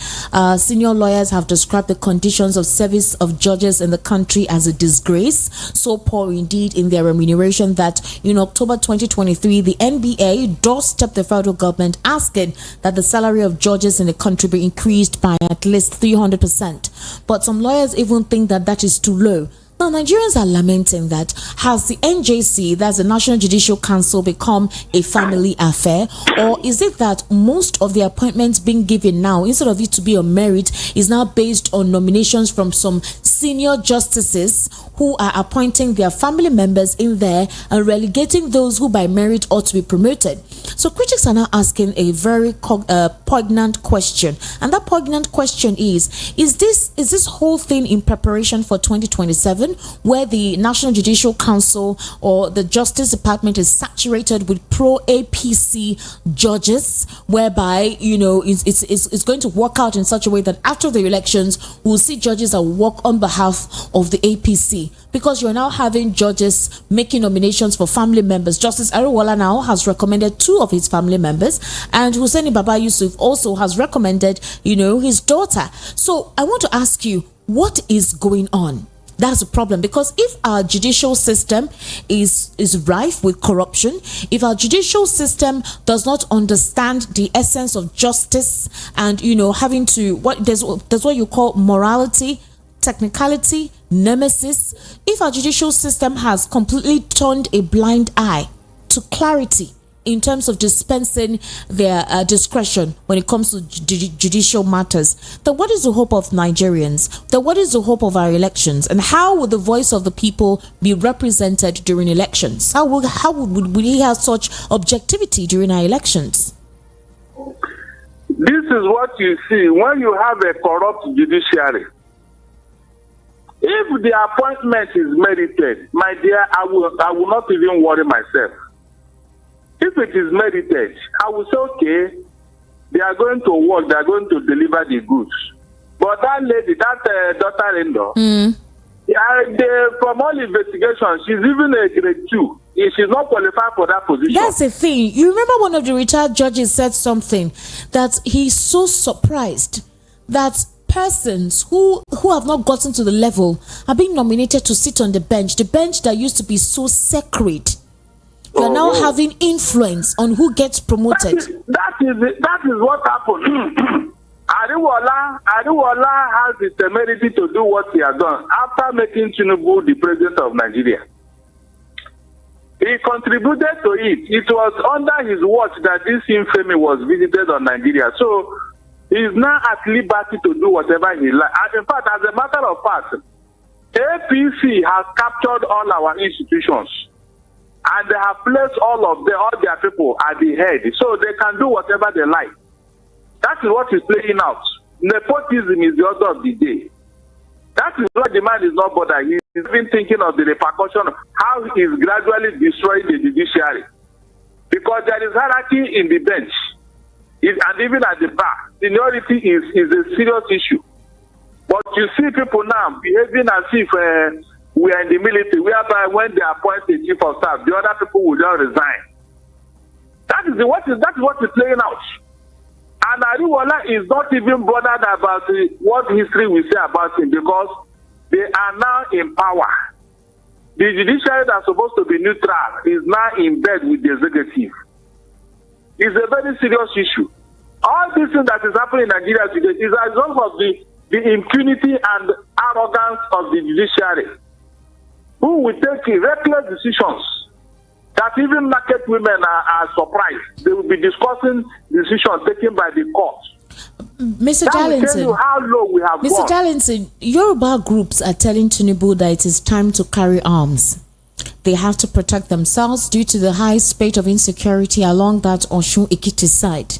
Speaker 1: Senior lawyers have described the conditions of service of judges in the country as a disgrace. So poor indeed in their remuneration that in October 2023, the NBA doorstepped the federal government asking that the salary of judges in the country be increased by at least 300%. But some lawyers even think that that is too low. Now, Nigerians are lamenting that. Has the NJC, that's the National Judicial Council, become a family affair? Or is it that most of the appointments being given now, instead of it to be a merit, is now based on nominations from some senior justices who are appointing their family members in there and relegating those who by merit ought to be promoted? So critics are now asking a very poignant question. And that poignant question is this whole thing in preparation for 2027? where the National Judicial Council or the Justice Department is saturated with pro-APC judges, whereby, it's going to work out in such a way that after the elections, we'll see judges that work on behalf of the APC. Because you're now having judges making nominations for family members. Justice Ariwola now has recommended 2 of his family members, and Hussaini Baba Yusuf also has recommended, his daughter. So I want to ask you, what is going on? That's a problem, because if our judicial system is rife with corruption, if our judicial system does not understand the essence of justice and having to there's what you call morality, technicality, nemesis, if our judicial system has completely turned a blind eye to clarity in terms of dispensing their discretion when it comes to judicial matters, then what is the hope of Nigerians? Then what is the hope of our elections? And how will the voice of the people be represented during elections? How would we have such objectivity during our elections?
Speaker 8: This is what you see when you have a corrupt judiciary. If the appointment is merited, my dear, I will not even worry myself. If it is merited, I will say, okay, they are going to work, they are going to deliver the goods. But that lady, that daughter-in-law, from all investigations, she's even a grade 2. She's not qualified for that position.
Speaker 1: That's the thing. You remember one of the retired judges said something, that he's so surprised that persons who have not gotten to the level are being nominated to sit on the bench that used to be so sacred. You're now having influence on who gets promoted.
Speaker 8: That is what happened. Ariwola has the temerity to do what he has done after making Tinubu the president of Nigeria. He contributed to it. It was under his watch that this infamy was visited on Nigeria. So he's now at liberty to do whatever he likes. And in fact, as a matter of fact, APC has captured all our institutions. And they have placed all their people at the head. So they can do whatever they like. That is what is playing out. Nepotism is the order of the day. That is why the man is not bothered. He's even thinking of the repercussion of how he is gradually destroying the judiciary. Because there is hierarchy in the bench. And even at the bar, seniority is a serious issue. But you see people now behaving as if we are in the military, whereby when they appoint a chief of staff, the other people will just resign. That is what is playing out. And Ariwola is not even bothered about what history will say about him, because they are now in power. The judiciary that's supposed to be neutral is now in bed with the executive. It's a very serious issue. All this thing that is happening in Nigeria today is a result of the impunity and arrogance of the judiciary, who will take reckless decisions that even market women are surprised. They will be discussing decisions taken by the court.
Speaker 1: Mr. Darlington,
Speaker 8: how low we have
Speaker 1: Mr.
Speaker 8: gone.
Speaker 1: Darlington, Yoruba groups are telling Tinubu that it is time to carry arms. They have to protect themselves due to the high spate of insecurity along that Osun-Ekiti side.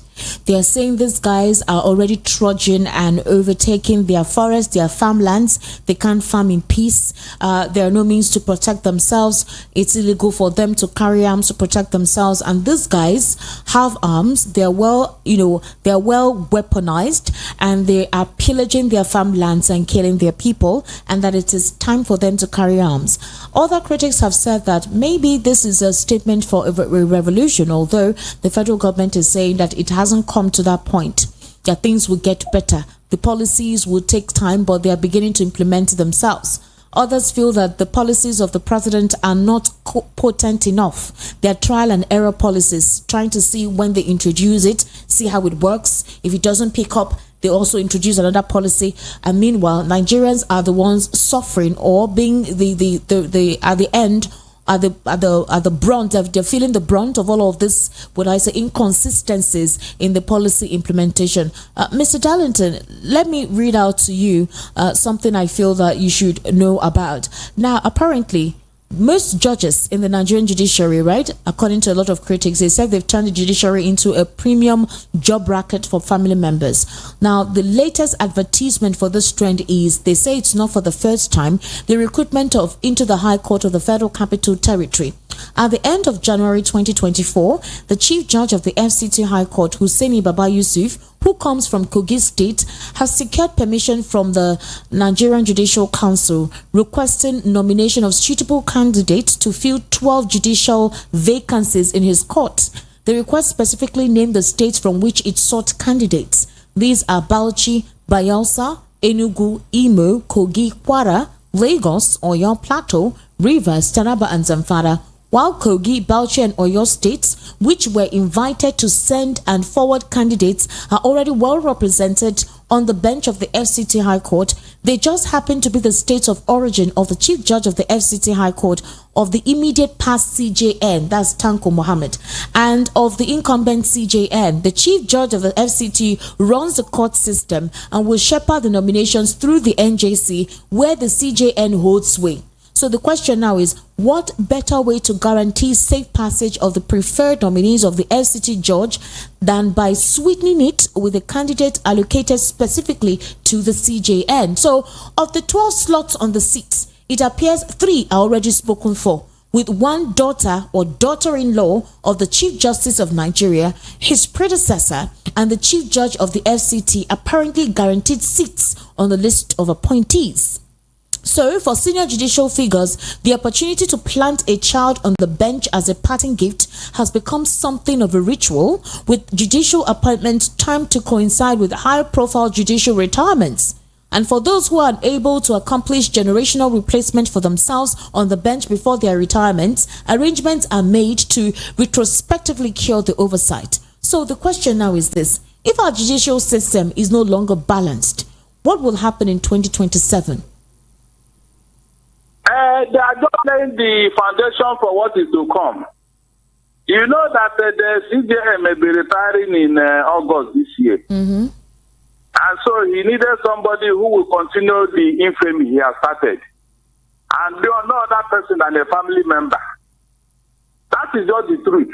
Speaker 1: They are saying these guys are already trudging and overtaking their forests, their farmlands. They can't farm in peace. There are no means to protect themselves. It's illegal for them to carry arms to protect themselves. And these guys have arms. They're well weaponized, and they are pillaging their farmlands and killing their people, and that it is time for them to carry arms. Other critics have said that maybe this is a statement for a revolution, although the federal government is saying that it hasn't come to that point, that things will get better. The policies will take time, but they are beginning to implement themselves. Others feel that the policies of the president are not potent enough. They are trial and error policies, trying to see when they introduce it, see how it works. If it doesn't pick up, they also introduce another policy. And meanwhile, Nigerians are the ones suffering or being the at the end are the brunt of, they're feeling the brunt of all of this, what I say, inconsistencies in the policy implementation. Mr. Darlington, let me read out to you something I feel that you should know about. Now, apparently, most judges in the Nigerian judiciary, right, according to a lot of critics, they said they've turned the judiciary into a premium job racket for family members. Now, the latest advertisement for this trend is, they say it's not for the first time, the recruitment of into the High Court of the Federal Capital Territory. At the end of January 2024, the Chief Judge of the FCT High Court, Hussaini Baba Yusuf, who comes from Kogi State, has secured permission from the Nigerian Judicial Council requesting nomination of suitable candidates to fill 12 judicial vacancies in his court. The request specifically named the states from which it sought candidates. These are Bauchi, Bayelsa, Enugu, Imo, Kogi, Kwara, Lagos, Oyo Plateau, Rivers, Taraba, and Zamfara. While Kogi, Bauchi, and Oyo states, which were invited to send and forward candidates, are already well represented on the bench of the FCT High Court, they just happen to be the states of origin of the Chief Judge of the FCT High Court of the immediate past CJN, that's Tanko Mohammed, and of the incumbent CJN. The Chief Judge of the FCT runs the court system and will shepherd the nominations through the NJC, where the CJN holds sway. So the question now is, what better way to guarantee safe passage of the preferred nominees of the FCT judge than by sweetening it with a candidate allocated specifically to the CJN? So of the 12 slots on the seats, it appears 3 are already spoken for, with one daughter or daughter-in-law of the Chief Justice of Nigeria, his predecessor, and the Chief Judge of the FCT apparently guaranteed seats on the list of appointees. So, for senior judicial figures, the opportunity to plant a child on the bench as a parting gift has become something of a ritual, with judicial appointments timed to coincide with high-profile judicial retirements. And for those who are unable to accomplish generational replacement for themselves on the bench before their retirements, arrangements are made to retrospectively cure the oversight. So the question now is this: if our judicial system is no longer balanced, what will happen in 2027?
Speaker 8: They are just laying the foundation for what is to come. You know that the CJM may be retiring in August this year.
Speaker 1: Mm-hmm.
Speaker 8: And so he needed somebody who will continue the infamy he has started. And there are no other person than a family member. That is just the truth.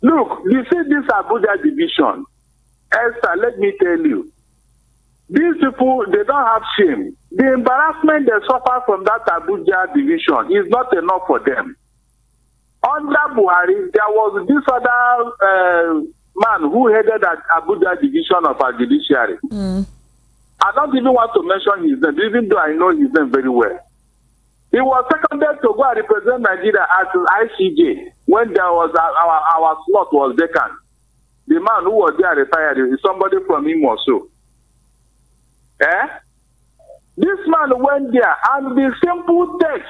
Speaker 8: Look, you see this Abuja division. Esther, let me tell you, these people, they don't have shame. The embarrassment they suffer from that Abuja division is not enough for them. Under Buhari, there was this other man who headed that Abuja division of our judiciary. I don't even want to mention his name, even though I know his name very well. He was seconded to go and represent Nigeria at ICJ when there was our slot was vacant. The man who was there retired is somebody from him or so. This man went there, and the simple text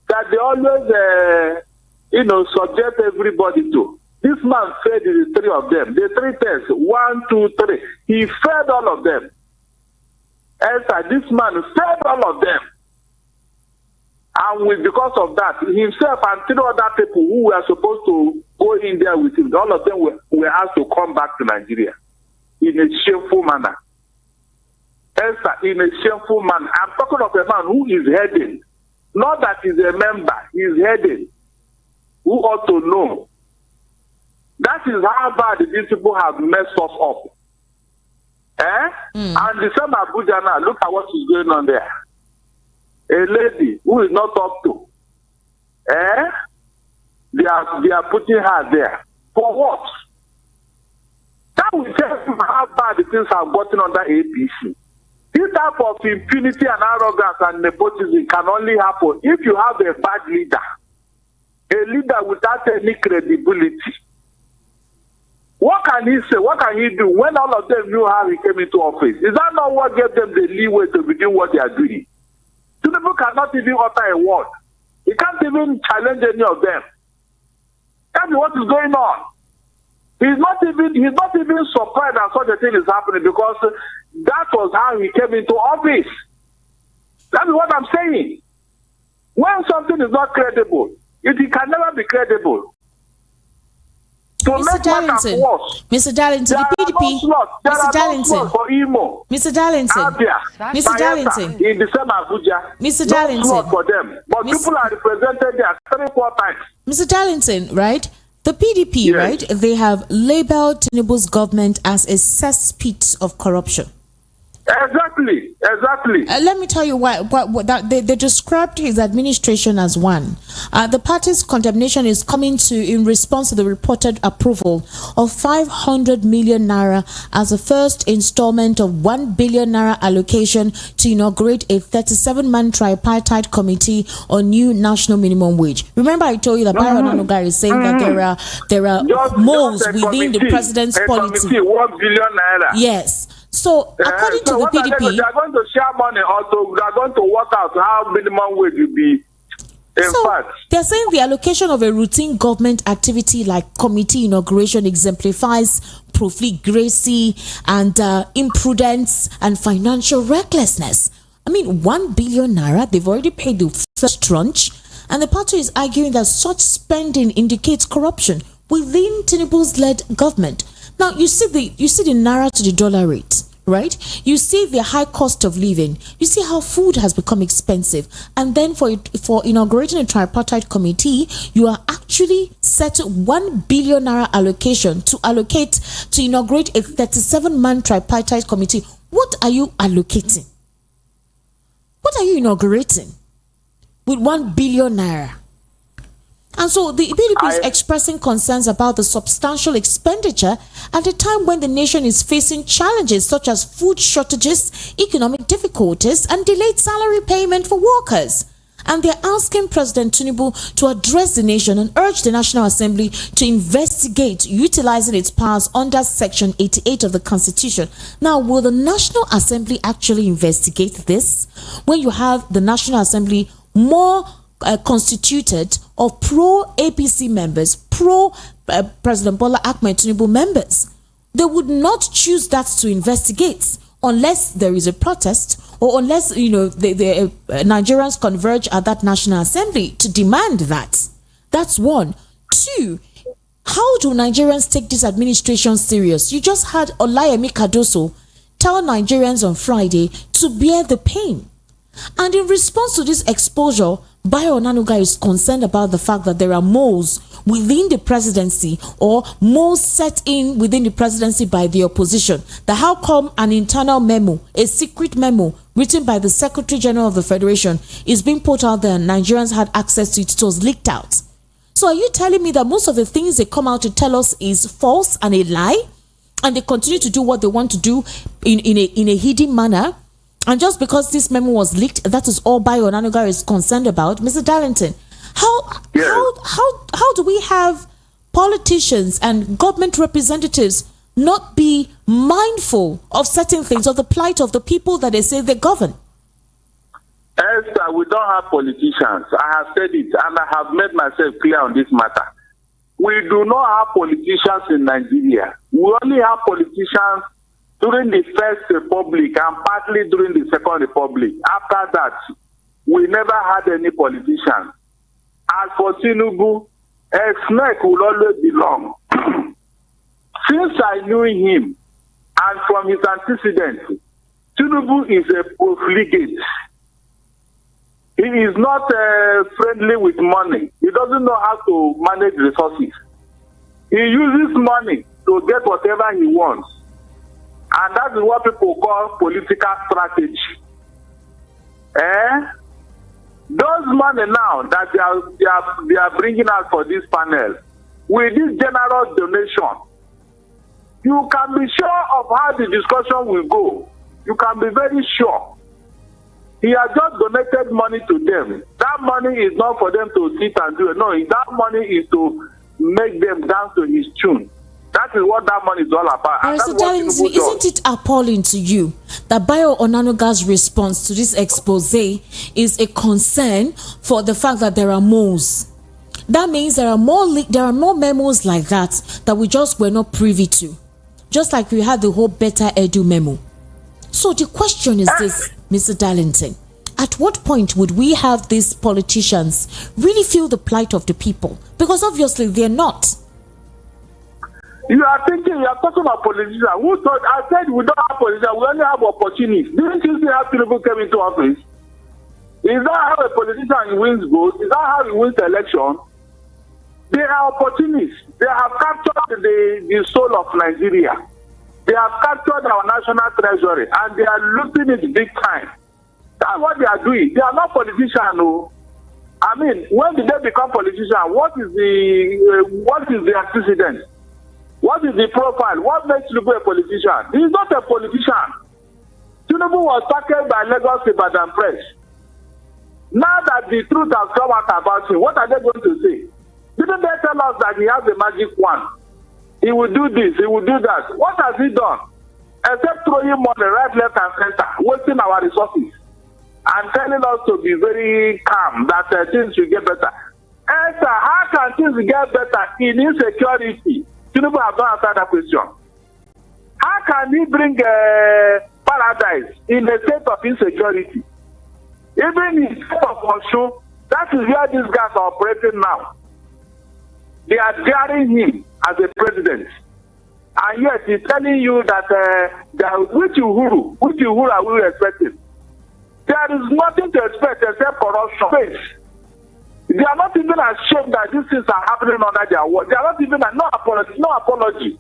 Speaker 8: that they always, subject everybody to. This man fed the 3 of them. The 3 texts, 1, 2, 3. He fed all of them. This man fed all of them. And because of that, himself and 3 other people who were supposed to go in there with him, all of them were asked to come back to Nigeria in a shameful manner. In a shameful manner. I'm talking of a man who is heading, not that he's a member, he's heading, who ought to know. That is how bad these people have messed us up. And the same Abuja now, look at what is going on there. A lady who is not up to. They are putting her there. For what? That will tell you how bad the things have gotten under APC. This type of impunity and arrogance and nepotism can only happen if you have a bad leader. A leader without any credibility. What can he say? What can he do when all of them knew how he came into office? Is that not what gave them the leeway to begin what they are doing? Tinubu cannot even utter a word. He can't even challenge any of them. Tell me what is going on. He's not even surprised that such a thing is happening, because that was how he came into office. That's what I'm saying. When something is not credible, it can never be credible. to
Speaker 1: Mr.
Speaker 8: make matters
Speaker 1: Darlington,
Speaker 8: worse.
Speaker 1: Mr. Darlington,
Speaker 8: There
Speaker 1: the
Speaker 8: are
Speaker 1: PDP,
Speaker 8: no slots. There
Speaker 1: Mr.
Speaker 8: are no
Speaker 1: Darlington,
Speaker 8: slots for Imo,
Speaker 1: Mr. Darlington,
Speaker 8: Abia,
Speaker 1: Mr.
Speaker 8: Bayelsa,
Speaker 1: Darlington,
Speaker 8: in the same Abuja.
Speaker 1: Mr.
Speaker 8: No
Speaker 1: Darlington.
Speaker 8: slot for them. But
Speaker 1: Mr.
Speaker 8: people are represented there 3-4 times.
Speaker 1: Mr. Darlington, right? The PDP,
Speaker 8: Yes.
Speaker 1: right? They have labeled Tinubu's government as a cesspit of corruption.
Speaker 8: Exactly.
Speaker 1: Let me tell you what that they described his administration as one. The party's condemnation is coming in response to the reported approval of 500 million naira as the first installment of 1 billion naira allocation to inaugurate a 37-man tripartite committee on new national minimum wage. Remember, I told you that Bayo Onanuga is saying that there are moles within the president's policy.
Speaker 8: 1 billion naira.
Speaker 1: Yes. So, according to the PDP,
Speaker 8: they are going to share money also. They are going to work out how minimum wage will be. In fact,
Speaker 1: they're saying the allocation of a routine government activity like committee inauguration exemplifies profligacy and imprudence and financial recklessness. I mean, 1 billion naira, they've already paid the first tranche, and the party is arguing that such spending indicates corruption within Tinubu's led government. Now, you see the naira to the dollar rate, right? You see the high cost of living. You see how food has become expensive. And then for inaugurating a tripartite committee, you are actually set 1 billion naira allocation to inaugurate a 37-man tripartite committee. What are you allocating? What are you inaugurating with 1 billion naira? And so the PDP is expressing concerns about the substantial expenditure at a time when the nation is facing challenges such as food shortages, economic difficulties, and delayed salary payment for workers. And they're asking President Tinubu to address the nation and urge the National Assembly to investigate utilizing its powers under Section 88 of the Constitution. Now, will the National Assembly actually investigate this when you have the National Assembly more constituted of pro-APC members, pro-President Bola Ahmed Tinubu members? They would not choose that to investigate unless there is a protest or unless, the Nigerians converge at that National Assembly to demand that. That's one. Two, how do Nigerians take this administration serious? You just had Olayemi Kadoso tell Nigerians on Friday to bear the pain. And in response to this exposure, Bayo Onanuga is concerned about the fact that there are moles within the presidency or moles set in within the presidency by the opposition. That how come an internal memo, a secret memo written by the Secretary General of the Federation is being put out there and Nigerians had access to it, it was leaked out. So are you telling me that most of the things they come out to tell us is false and a lie? And they continue to do what they want to do in a hidden manner? And just because this memo was leaked, that is all Bayo Onanuga is concerned about. Mr. Darlington, how do we have politicians and government representatives not be mindful of certain things, of the plight of the people that they say they govern?
Speaker 8: Esther, we don't have politicians. I have said it, and I have made myself clear on this matter. We do not have politicians in Nigeria. We only have politicians during the First Republic and partly during the Second Republic. After that, we never had any politicians. As for Tinubu, a snake will always belong. Since I knew him, and from his antecedents, Tinubu is a profligate. He is not friendly with money. He doesn't know how to manage resources. He uses money to get whatever he wants. And that is what people call political strategy. Those money now that they are bringing out for this panel, with this general donation, you can be sure of how the discussion will go. You can be very sure. He has just donated money to them. That money is not for them to sit and do it. No, that money is to make them dance to his tune. That is what that money is all about.
Speaker 1: Mr. Darlington, isn't it appalling to you that Bayo Onanuga's response to this expose is a concern for the fact that there are moles? That means there are more memos like that we just were not privy to. Just like we had the whole Better Edu memo. So the question is this, Mr. Darlington. At what point would we have these politicians really feel the plight of the people? Because obviously they're not.
Speaker 8: You are talking about politicians. Who thought? I said we don't have politicians, we only have opportunities. Didn't you see how Tinubu came into office? Is that how a politician wins votes? Is that how he wins the election? They are opportunists. They have captured the soul of Nigeria. They have captured our national treasury and they are looting it big time. That's what they are doing. They are not politicians, no. I mean, when did they become politicians? What is the antecedent? What is the profile? What makes Tinubu a politician? He is not a politician. Tinubu was tackled by Lagos Ibadan Press. Now that the truth has come out about him, what are they going to say? Didn't they tell us that he has a magic wand? He will do this, he will do that. What has he done? Except throwing money right, left, and center, wasting our resources, and telling us to be very calm that things will get better. Answer, how can things get better in insecurity? Tinubu have not answered that question. How can he bring paradise in a state of insecurity? Even in the state of Osho, that is where these guys are operating now. They are daring him as a president. And yet he's telling you that which Uhuru are we expecting? There is nothing to expect except corruption. They are not even ashamed that these things are happening under their watch. They are not even no apology.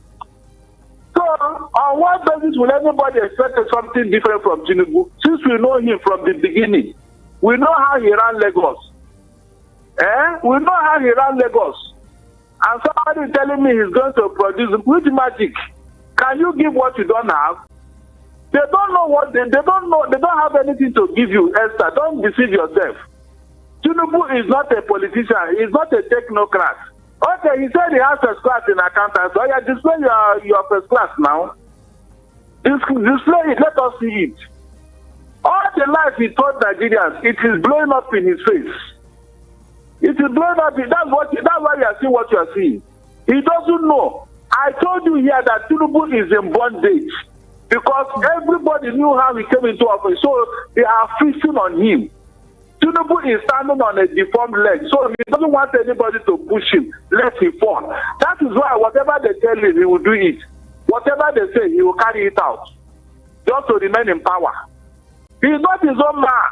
Speaker 8: So on what basis will anybody expect something different from Tinubu? Since we know him from the beginning, we know how he ran Lagos. We know how he ran Lagos. And somebody telling me he's going to produce which magic? Can you give what you don't have? They don't know what they don't know. They don't have anything to give you, Esther. Don't deceive yourself. Tinubu is not a politician. He's not a technocrat. Okay, he said he has first class in accountancy. So yeah, display your first class now. Display it. Let us see it. All the life he taught Nigerians, it is blowing up in his face. It is blowing up. That's why you are seeing what you are seeing. He doesn't know. I told you here that Tinubu is in bondage because everybody knew how he came into office. So they are feasting on him. Tinubu is standing on a deformed leg, so he doesn't want anybody to push him, let him fall. That is why whatever they tell him, he will do it. Whatever they say, he will carry it out, just to remain in power. He is not his own man.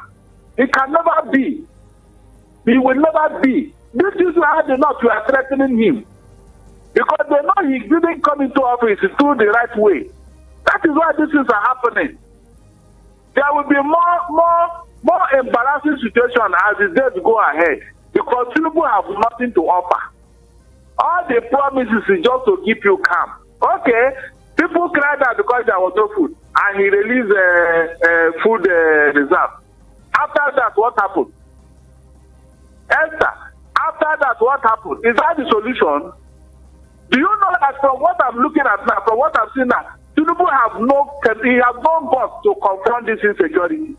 Speaker 8: He can never be. He will never be. This is how they know you are threatening him. Because they know he didn't come into office through the right way. That is why these things are happening. There will be more embarrassing situation as the days go ahead because Tinubu have nothing to offer. All the promises is just to keep you calm. Okay, people cried out because there was no food and he released food reserve. After that, what happened? Esther, after that, what happened? Is that the solution? Do you know that from what I'm looking at now, from what I'm seeing now, Tinubu have no boss to confront this insecurity.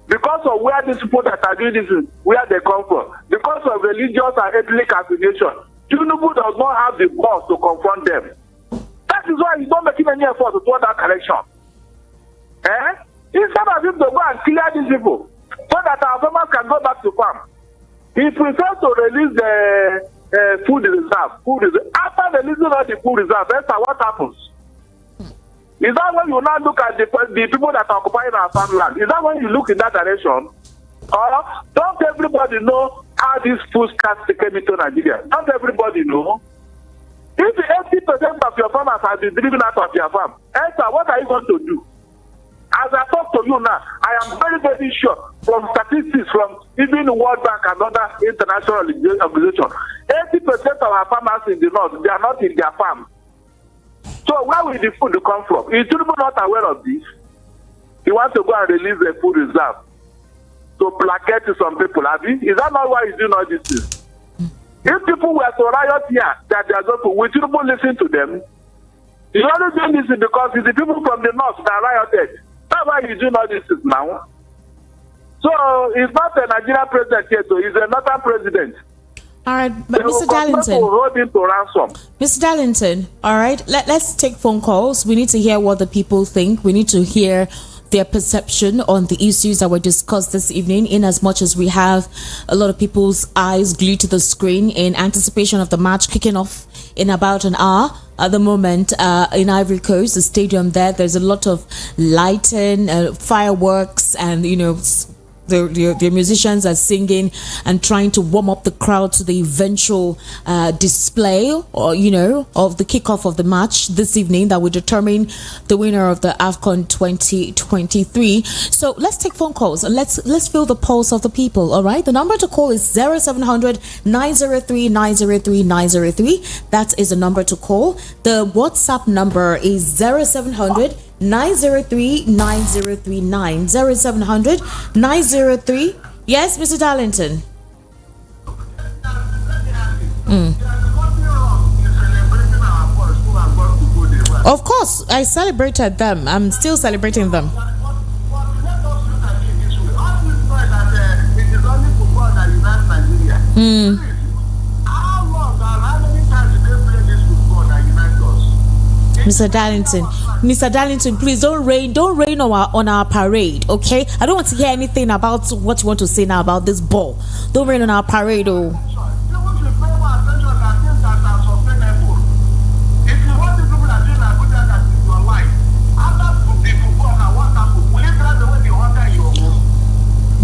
Speaker 8: Because of where these people that are doing this is, where they come from. Because of religious and ethnic affiliation. Tinubu does not have the boss to confront them. That is why he's not making any effort to go that direction. Instead of him to go and clear these people, so that our farmers can go back to farm, he prefers to release the food reserve. After releasing all the food reserve, that's what happens. Is that when you now look at the people that are occupying our farmland? Is that when you look in that direction? Or don't everybody know how these food carts came into Nigeria? Don't everybody know? If 80% of your farmers have been driven out of your farm, Esther, what are you going to do? As I talk to you now, I am very, very sure from statistics from even the World Bank and other international organizations, 80% of our farmers in the north, they are not in their farm. So where will the food come from? Is Tinubu not aware of this? He wants to go and release the food reserve to placate to some people. Is that not why he's doing all these things? If people were to riot here, that they are going to, will Tinubu listen to them? He's only doing this because it's the people from the north that rioted. That's why he's doing all this now. So he's not a Nigerian president yet, so he's a northern president.
Speaker 1: All right, but Mr. Darlington.
Speaker 8: Hold him to ransom.
Speaker 1: Mr. Darlington, all right, let's take phone calls. We need to hear what the people think. We need to hear their perception on the issues that were discussed this evening, in as much as we have a lot of people's eyes glued to the screen in anticipation of the match kicking off in about an hour. At the moment, in Ivory Coast, the stadium there's a lot of lighting, fireworks, and the musicians are singing and trying to warm up the crowd to the eventual display of the kickoff of the match this evening that will determine the winner of the AFCON 2023. So let's take phone calls and let's feel the pulse of the people. All right, the number to call is 0700 903 903 903. That is the number to call. The WhatsApp number is 0700 903 9039 0700 903. Yes, Mr. Darlington. Of course, I celebrated them. I'm still celebrating them. Mr. Darlington, please don't rain on our parade, okay? I don't want to hear anything about what you want to say now about this ball. Don't rain on our parade, oh.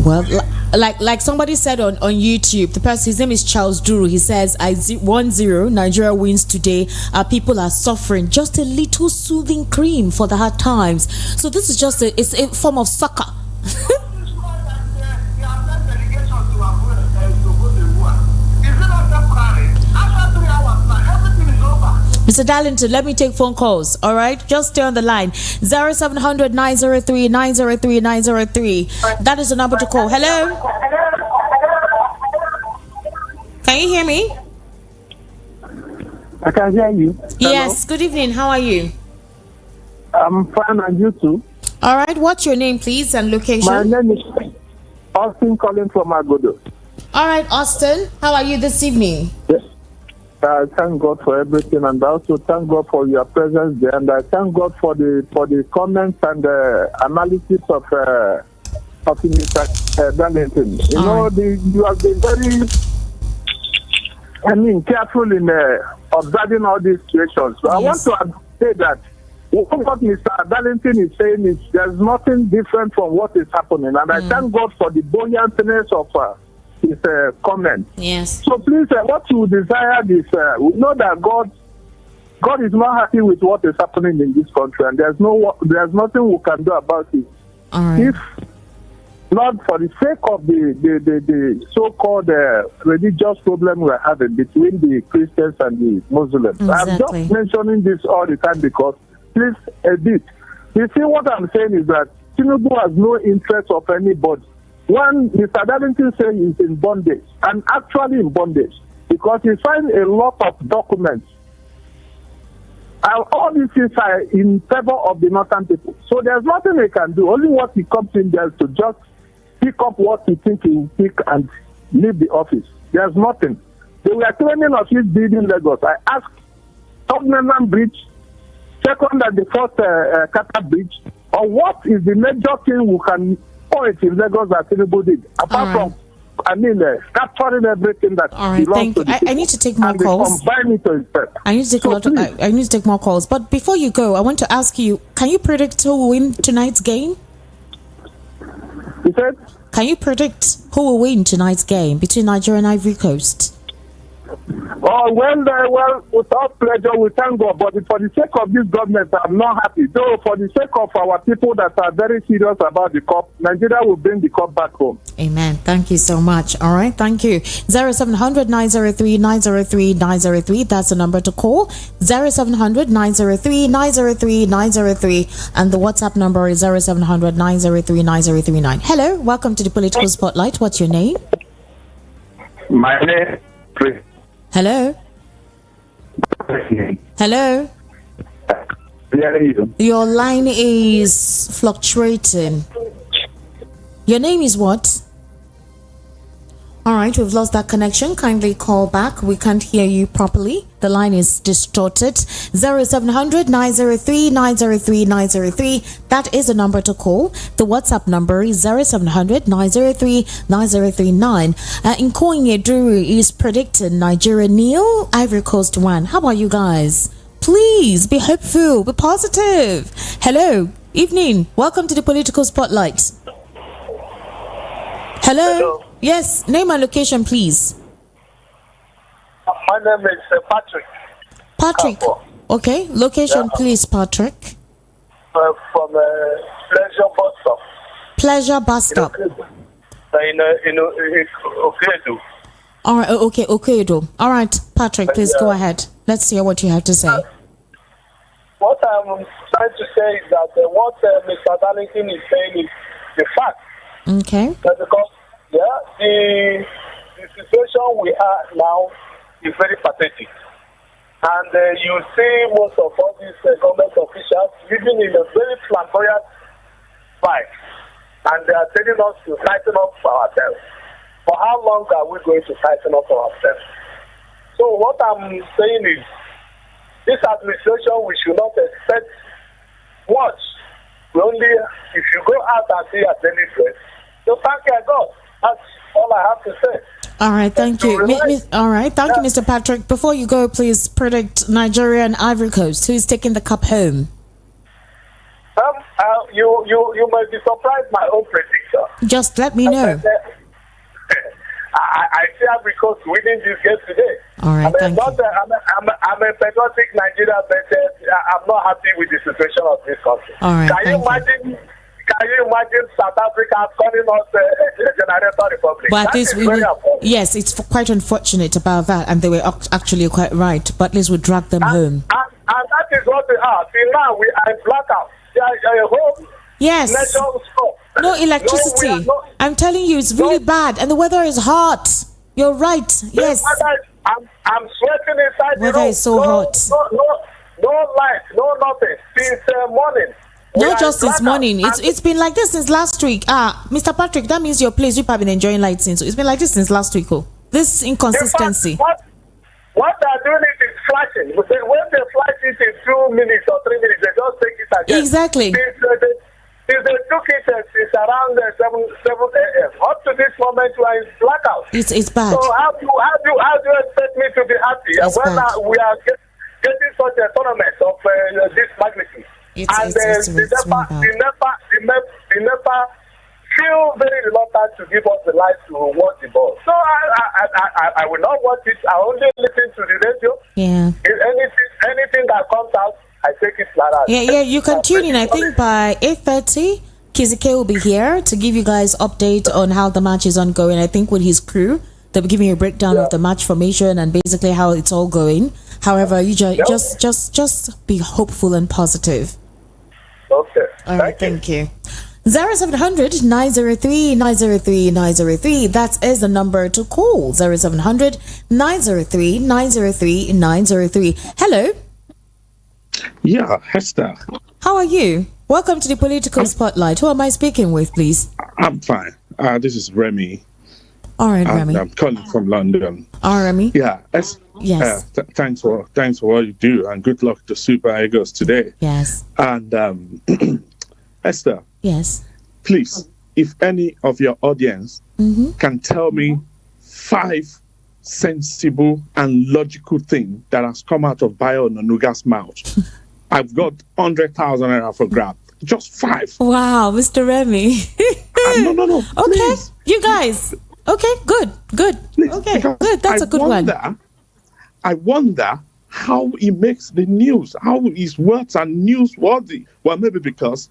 Speaker 1: Well, like somebody said on YouTube, the person, his name is Charles Duru. He says, 1-0, Nigeria wins today. Our people are suffering. Just a little soothing cream for the hard times. So this is just it's a form of soccer. Mr. Darlington, let me take phone calls. All right, just stay on the line. 0700 903 903 903. That is the number to call. Hello. Can you hear me?
Speaker 9: I can hear you. Hello?
Speaker 1: Yes. Good evening. How are you?
Speaker 9: I'm fine, and you too.
Speaker 1: All right. What's your name, please, and location?
Speaker 9: My name is Austin, calling from Agodo.
Speaker 1: All right, Austin. How are you this evening?
Speaker 9: Yes. I thank God for everything, and I also thank God for your presence there, and I thank God for the comments and analysis of Mr. Darlington. You have been very, careful in observing all these situations. So yes. I want to say that what Mr. Darlington is saying is there's nothing different from what is happening, and I thank God for the buoyantness of his comment.
Speaker 1: Yes.
Speaker 9: So please, what you desire is, we know that God is not happy with what is happening in this country, and there's nothing we can do about it.
Speaker 1: All right.
Speaker 9: If not for the sake of the so-called religious problem we're having between the Christians and the Muslims.
Speaker 1: Exactly.
Speaker 9: I'm just mentioning this all the time because, please, a bit. You see, what I'm saying is that Tinubu has no interest of anybody. One, Mr. Darlington says he's in bondage, and actually in bondage, because he signed a lot of documents. And all these things are in favor of the northern people. So there's nothing he can do. Only what he comes in there is to just pick up what he thinks he will pick and leave the office. There's nothing. They were claiming of his building Lagos. I asked Tottenham Bridge, second and the first Qatar Bridge, or what is the major thing we can point in Lagos that Tinubu did, apart from capturing everything that belongs to the people.
Speaker 1: I need to take more calls.
Speaker 9: Combine it to itself.
Speaker 1: I need to take I need to take more calls. But before you go, I want to ask you: can you predict who will win tonight's game?
Speaker 9: You said?
Speaker 1: Can you predict who will win tonight's game between Nigeria and Ivory Coast?
Speaker 9: Oh, well, without pleasure, we thank God. But for the sake of this government, I'm not happy. Though, for the sake of our people that are very serious about the cup, Nigeria will bring the cup back home.
Speaker 1: Amen. Thank you so much. All right. Thank you. 0700 903 903 903. That's the number to call. 0700 903 903 903. And the WhatsApp number is 0700 903 9039. Hello. Welcome to the Political Spotlight. What's your name?
Speaker 9: My name is
Speaker 1: Hello? Hello? Your line is fluctuating. Your name is what? All right, we've lost that connection. Kindly call back. We can't hear you properly. The line is distorted. 0700 903 903 903. That is the number to call. The WhatsApp number is 0700 903 9039. Nkoye Duru is predicting Nigeria nil, Ivory Coast 1. How about you guys? Please be hopeful, be positive. Hello, evening. Welcome to the Political Spotlight. Hello. Yes, name and location, please.
Speaker 9: My name is Patrick.
Speaker 1: Patrick. Okay, location, please, Patrick.
Speaker 9: From Pleasure Bus Stop.
Speaker 1: Pleasure Bus Stop.
Speaker 9: In Okedo.
Speaker 1: All right, okay, Okedo. All right, Patrick, please go ahead. Let's hear what you have to say.
Speaker 9: What I'm trying to say is that what Mr. Darlington is saying is the fact.
Speaker 1: Okay.
Speaker 9: Because, the situation we are now is very pathetic. And you see most of all these government officials living in a very flamboyant vibe. And they are telling us to tighten up ourselves. For how long are we going to tighten up ourselves? So what I'm saying is, this administration, we should not expect much. We only, if you go out and see a daily bread, so thank you, God. That's all I have to say.
Speaker 1: All right, thank you. All right, thank you, Mr. Patrick. Before you go, please predict Nigeria and Ivory Coast. Who is taking the cup home?
Speaker 9: You might be surprised my own prediction.
Speaker 1: Just let me know.
Speaker 9: I see Ivory Coast winning this game today.
Speaker 1: All right, thank you.
Speaker 9: I'm a patriotic Nigerian, but I'm not happy with the situation of this country.
Speaker 1: All right,
Speaker 9: Can you imagine South Africa calling us a generator republic?
Speaker 1: But at least yes, it's quite unfortunate about that, and they were actually quite right. But at least we drag them home.
Speaker 9: And that is what we are. Till now, we are in blackout. They are home.
Speaker 1: Yes. No electricity. I'm telling you, it's really bad, and the weather is hot. You're right. Yes.
Speaker 9: I'm sweating inside.
Speaker 1: Weather is so hot.
Speaker 9: No light, no nothing since morning.
Speaker 1: Not just this morning. It's been like this since last week. Mr. Patrick, that means your place. You've been enjoying light since. So it's been like this since last week. Oh, this inconsistency.
Speaker 9: What they're doing is flashing. When they flash it in 2 minutes or 3 minutes, they just take it again.
Speaker 1: Exactly.
Speaker 9: Since they took it since around 7 a.m. Up to this moment, we are in blackout.
Speaker 1: It's bad.
Speaker 9: So how do you expect me to be happy when we are getting such a tournament of this magnitude? The NEPA feel very reluctant to give us the light to watch the ball. So I will not watch it. I only listen to the radio.
Speaker 1: Yeah.
Speaker 9: If anything that comes out, I take it flat out.
Speaker 1: Yeah. You can tune in. I think by 8:30, Kizike will be here to give you guys update on how the match is ongoing. I think with his crew, they'll be giving you a breakdown of the match formation and basically how it's all going. However, you just be hopeful and positive.
Speaker 9: Okay.
Speaker 1: All right, thank you. 0700 903 903 903. That is the number to call. 0700 903 903 903. Hello.
Speaker 10: Yeah, Hester.
Speaker 1: How are you? Welcome to the Political Spotlight. Who am I speaking with, please?
Speaker 10: I'm fine. This is Remy.
Speaker 1: All right, Remy.
Speaker 10: I'm calling from London.
Speaker 1: All right, Remy.
Speaker 10: Yeah.
Speaker 1: Yes.
Speaker 10: Thanks for what you do, and good luck to Super Eagles today.
Speaker 1: Yes.
Speaker 10: And Esther.
Speaker 1: Yes.
Speaker 10: Please, if any of your audience can tell me 5 sensible and logical things that has come out of Bayo Onanuga's mouth, I've got 100,000 naira for grab. Just 5.
Speaker 1: Wow, Mr. Remy.
Speaker 10: No.
Speaker 1: Okay,
Speaker 10: please.
Speaker 1: you guys. Okay, good.
Speaker 10: Please,
Speaker 1: okay, good. That's a good one.
Speaker 10: I wonder how he makes the news, how his words are newsworthy. Well, maybe because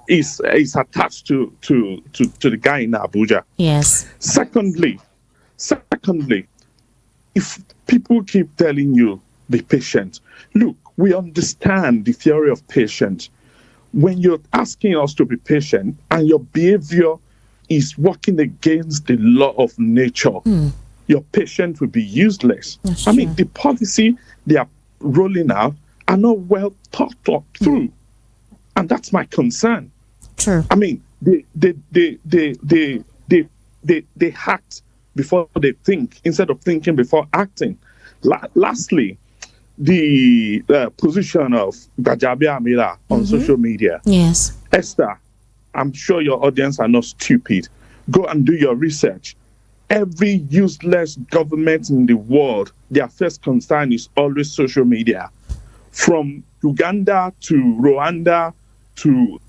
Speaker 10: he's attached to the guy in Abuja.
Speaker 1: Yes.
Speaker 10: Secondly, if people keep telling you, be patient. Look, we understand the theory of patience. When you're asking us to be patient and your behavior is working against the law of nature, your patience will be useless.
Speaker 1: That's
Speaker 10: I
Speaker 1: true.
Speaker 10: mean, the policy they are rolling out are not well thought through. And that's my concern.
Speaker 1: True.
Speaker 10: I mean, they hacked before they think, instead of thinking before acting. Lastly, the position of Gajabia Amila on social media.
Speaker 1: Yes.
Speaker 10: Esther, I'm sure your audience are not stupid. Go and do your research. Every useless government in the world, their first concern is always social media. From Uganda to Rwanda to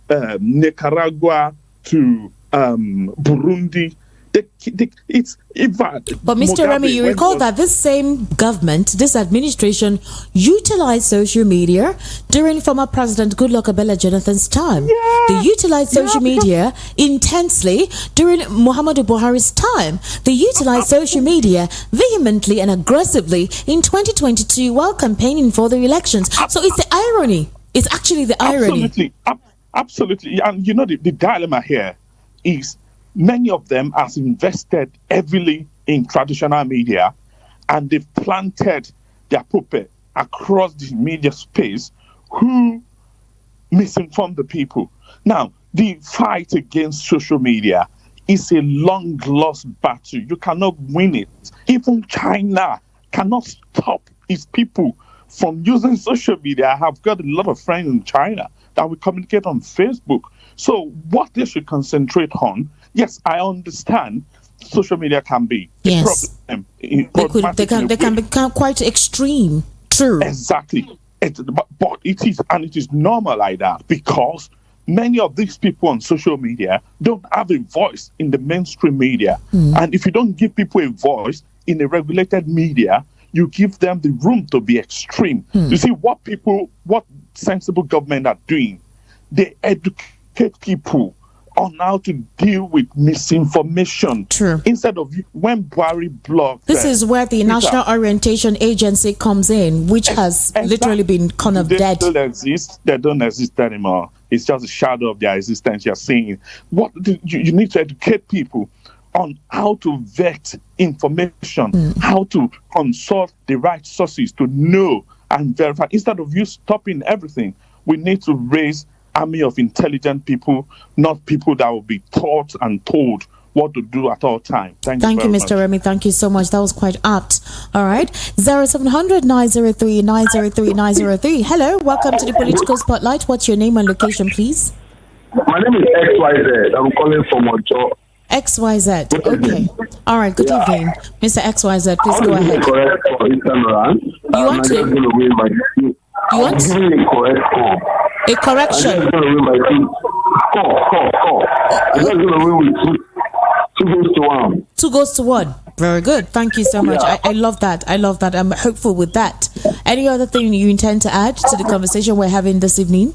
Speaker 10: Nicaragua to Burundi. But
Speaker 1: Mr. Remy, you recall that this same government, this administration, utilized social media during former President Goodluck Ebele Jonathan's time. Yeah. They utilized social media intensely during Muhammadu Buhari's time. They utilized social media vehemently and aggressively in 2022 while campaigning for the elections. So it's the irony. It's actually the irony.
Speaker 10: Absolutely. And you know, the dilemma here is many of them have invested heavily in traditional media, and they've planted their puppet across the media space who misinform the people. Now, the fight against social media is a long-lost battle. You cannot win it. Even China cannot stop its people from using social media. I have got a lot of friends in China that we communicate on Facebook. So what they should concentrate on, yes, I understand social media can be a problem.
Speaker 1: They can become quite extreme. True.
Speaker 10: Exactly. But it is normal like that, because many of these people on social media don't have a voice in the mainstream media. And if you don't give people a voice in a regulated media, you give them the room to be extreme. You see, what sensible government are doing, they educate people on how to deal with misinformation.
Speaker 1: True.
Speaker 10: Instead of when Buhari blocked.
Speaker 1: This is where the National Orientation Agency comes in, which has literally been kind of dead.
Speaker 10: They don't exist anymore. It's just a shadow of their existence. You're saying you need to educate people on how to vet information, how to consult the right sources to know and verify. Instead of you stopping everything, we need to raise army of intelligent people, not people that will be taught and told what to do at all times. Thank you,
Speaker 1: Mr. Remy. Thank you so much. That was quite apt. All right. 0700 903 903 903. Hello. Welcome to the Political Spotlight. What's your name and location, please?
Speaker 9: My name is XYZ. I'm calling from Ojo.
Speaker 1: XYZ. Okay. All right. Good evening. Mr. XYZ, please go ahead. You want to? You want a correction?
Speaker 9: I'm going to win by two goes to one.
Speaker 1: 2 goes to 1. Very good. Thank you so much. I love that. I'm hopeful with that. Any other thing you intend to add to the conversation we're having this evening?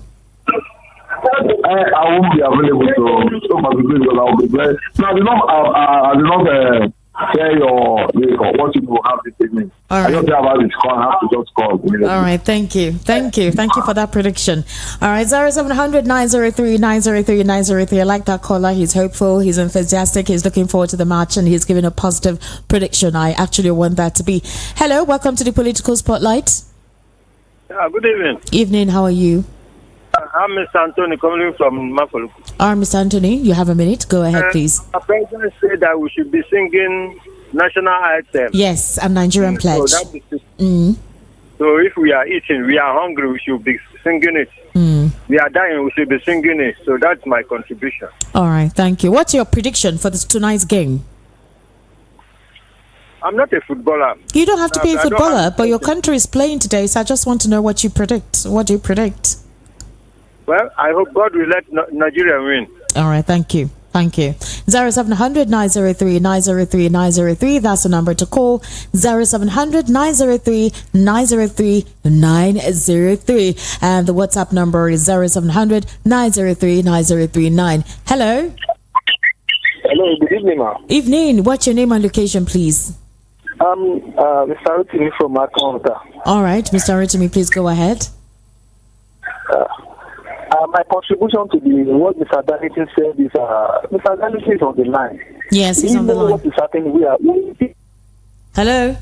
Speaker 9: I won't be available to so much because I'll be blessed. No, I did not share what you will have this evening.
Speaker 1: All right.
Speaker 9: I don't have this call. I have to just call.
Speaker 1: All right. Thank you for that prediction. All right. 0700 903 903 903. I like that caller. He's hopeful. He's enthusiastic. He's looking forward to the match, and he's giving a positive prediction. I actually want that to be. Hello. Welcome to the Political Spotlight.
Speaker 11: Good evening.
Speaker 1: Evening. How are you?
Speaker 11: I'm Mr. Anthony coming from Mafoluku.
Speaker 1: All right, Mr. Anthony, you have a minute. Go ahead, please.
Speaker 11: Our president said that we should be singing national anthem.
Speaker 1: Yes, and Nigerian pledge.
Speaker 11: So if we are eating, we are hungry, we should be singing it. We are dying, we should be singing it. So that's my contribution.
Speaker 1: All right, thank you. What's your prediction for tonight's game?
Speaker 11: I'm not a footballer.
Speaker 1: You don't have to be a footballer, but your country is playing today, so I just want to know what you predict. What do you predict?
Speaker 11: Well, I hope God will let Nigeria win.
Speaker 1: All right, thank you. 0700 903 903 903. That's the number to call. 0700 903 903 903. And the WhatsApp number is 0700 903 903 Hello.
Speaker 12: Hello, good evening, ma'am.
Speaker 1: Evening. What's your name and location, please?
Speaker 12: Mr. Rotimi from Atlanta.
Speaker 1: All right, Mr. Rotimi, please go ahead.
Speaker 12: My contribution to what Mr. Darlington said is Mr. Darlington is on the line.
Speaker 1: Yes, he's on the line.
Speaker 12: What is happening?
Speaker 1: Hello?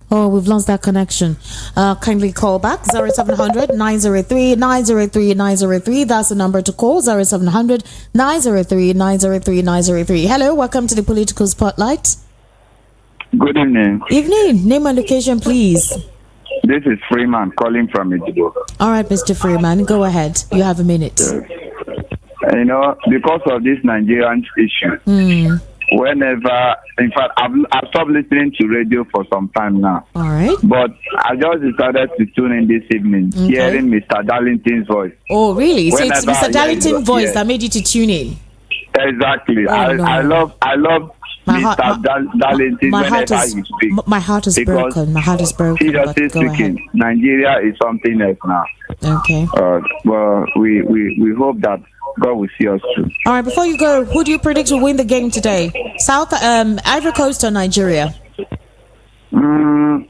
Speaker 1: Oh, we've lost that connection. Kindly call back 0700 903 903 903. That's the number to call 0700 903 903 903. Hello, welcome to the Political Spotlight.
Speaker 13: Good evening.
Speaker 1: Evening. Name and location, please.
Speaker 13: This is Freeman calling from Ijeoma.
Speaker 1: All right, Mr. Freeman, go ahead. You have a minute.
Speaker 13: You know, because of this Nigerian issue, whenever, in fact, I've stopped listening to radio for some time now.
Speaker 1: All right.
Speaker 13: But I just decided to tune in this evening, hearing Mr. Darlington's voice.
Speaker 1: Oh, really? So it's Mr. Darlington's voice that made you to tune in?
Speaker 13: Exactly.
Speaker 1: Oh,
Speaker 13: I love Mr. Darlington whenever he speaks.
Speaker 1: My heart is broken. My heart is broken.
Speaker 13: Seriously speaking, Nigeria is something else now.
Speaker 1: Okay.
Speaker 13: Well, we hope that God will see us through.
Speaker 1: All right, before you go, who do you predict will win the game today? Ivory Coast or Nigeria?
Speaker 13: My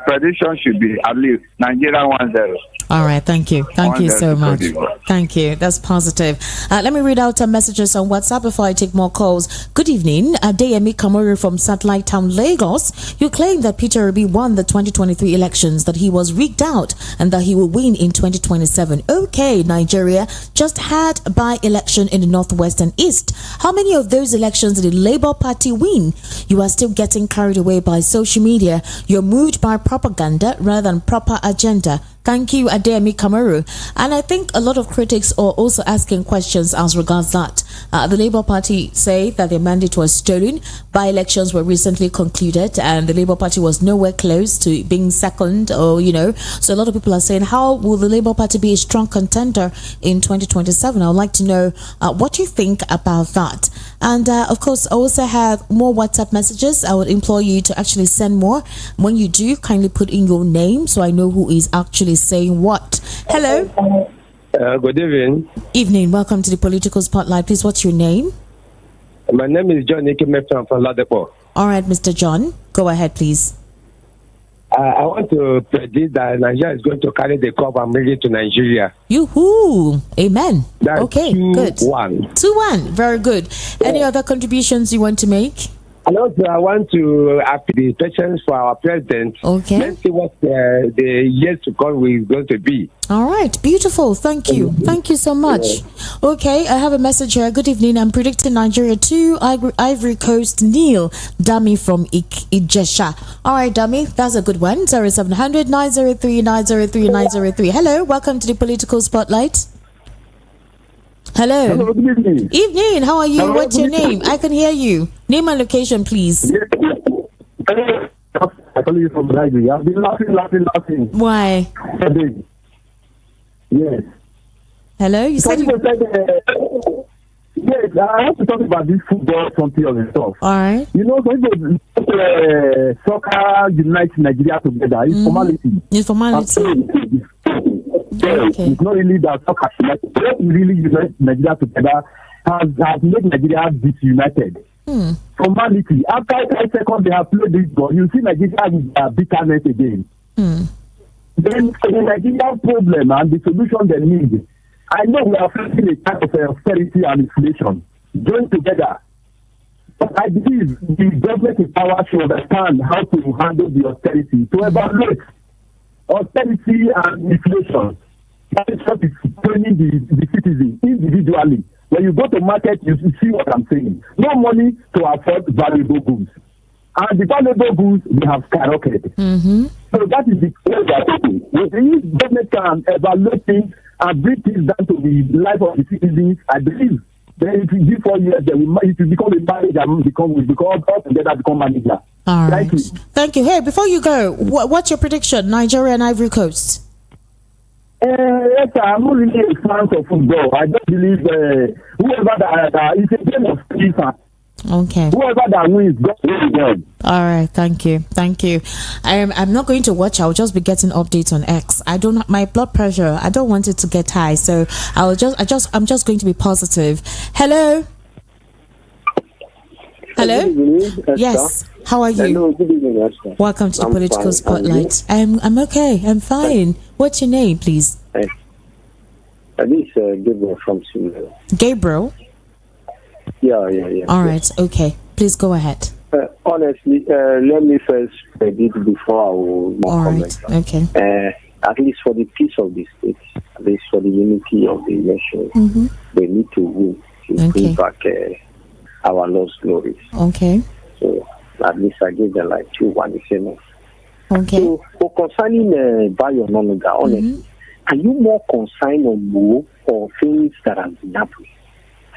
Speaker 13: prediction should be at least Nigeria 1-0.
Speaker 1: All right, thank you. Thank you so much. Thank you. That's positive. Let me read out some messages on WhatsApp before I take more calls. Good evening. Adeyemi Kamoru from Satellite Town, Lagos. You claim that Peter Obi won the 2023 elections, that he was rigged out, and that he will win in 2027. Okay, Nigeria just had a by-election in the Northwest and East. How many of those elections did the Labour Party win? You are still getting carried away by social media. You're moved by propaganda rather than proper agenda. Thank you, Adeyemi Kamaru. And I think a lot of critics are also asking questions as regards that. The Labour Party say that their mandate was stolen. By-elections were recently concluded and the Labour Party was nowhere close to being second, or, So a lot of people are saying, how will the Labour Party be a strong contender in 2027? I would like to know what you think about that. And of course, I also have more WhatsApp messages. I would implore you to actually send more. When you do, kindly put in your name so I know who is actually saying what. Hello.
Speaker 14: Good evening.
Speaker 1: Evening. Welcome to the Political Spotlight. Please, what's your name?
Speaker 14: My name is John Ikeme from Ladepo.
Speaker 1: All right, Mr. John. Go ahead, please.
Speaker 14: I want to predict that Nigeria is going to carry the cup and bring it to Nigeria.
Speaker 1: Yoo-hoo. Amen.
Speaker 14: That's
Speaker 1: okay,
Speaker 14: 2-1.
Speaker 1: Good. 2-1. Very good. Any other contributions you want to make?
Speaker 14: And also, I want to ask the patience for our president.
Speaker 1: Okay.
Speaker 14: Let's see what the years to come is going to be.
Speaker 1: All right. Beautiful. Thank you. Thank you so much. Okay. I have a message here. Good evening. I'm predicting Nigeria 2, Ivory Coast nil. Dami from Ijesha. All right, Dami. That's a good one. 0700 903 903 903. Hello. Welcome to the Political Spotlight. Hello.
Speaker 9: Hello, good evening.
Speaker 1: Evening. How are you?
Speaker 9: Hello,
Speaker 1: What's your name? I can hear you. Name and location, please.
Speaker 9: I call you from Nigeria. I've been laughing.
Speaker 1: Why?
Speaker 9: Yes.
Speaker 1: Hello. You said.
Speaker 9: Yes, I have to talk about this football something and stuff.
Speaker 1: All right.
Speaker 9: When soccer unites Nigeria together, it's formality.
Speaker 1: It's formality.
Speaker 9: Okay. It's not really that soccer really unites Nigeria together has made Nigeria disunited. Formality. After 10 seconds they have played this ball, you see Nigeria with bitterness again. Then the Nigerian problem and the solution they need. I know we are facing a kind of austerity and inflation joined together. But I believe the government in power should understand how to handle the austerity, to evaluate austerity and inflation. That is what is training the citizen individually. When you go to market, you see what I'm saying. No money to afford valuable goods. And the valuable goods, we have skyrocketed. So that is the way we are taking. If government can evaluate things and bring things down to the life of the citizens, I believe then if you give 4 years, then it will become a marriage and we become all together become manager.
Speaker 1: All right. Thank you. Hey, before you go, what's your prediction? Nigeria and Ivory Coast?
Speaker 9: Yes, I'm not really a fan of football. I just believe whoever that is a game of FIFA.
Speaker 1: Okay.
Speaker 9: Whoever that wins, God will win.
Speaker 1: All right, thank you. I'm not going to watch. I'll just be getting updates on X. My blood pressure. I don't want it to get high, so I'm just going to be positive. Hello.
Speaker 15: Good evening,
Speaker 1: yes. How are you?
Speaker 15: Hello, good evening, Aisha.
Speaker 1: Welcome to the Political Spotlight. I'm okay. I'm fine. What's your name, please?
Speaker 15: This is Gabriel from Sowore.
Speaker 1: Gabriel.
Speaker 15: Yeah.
Speaker 1: All right. Okay. Please go ahead.
Speaker 15: honestly, let me first predict before I will more comment.
Speaker 1: Okay.
Speaker 15: At least for the peace of the state, at least for the unity of the nation, they need to win to bring back our lost glories.
Speaker 1: Okay.
Speaker 15: So at least I give them like 2-1 the same.
Speaker 1: Okay.
Speaker 15: So for concerning Bayo Nonoga, honestly, are you more concerned on move or things that have been happening?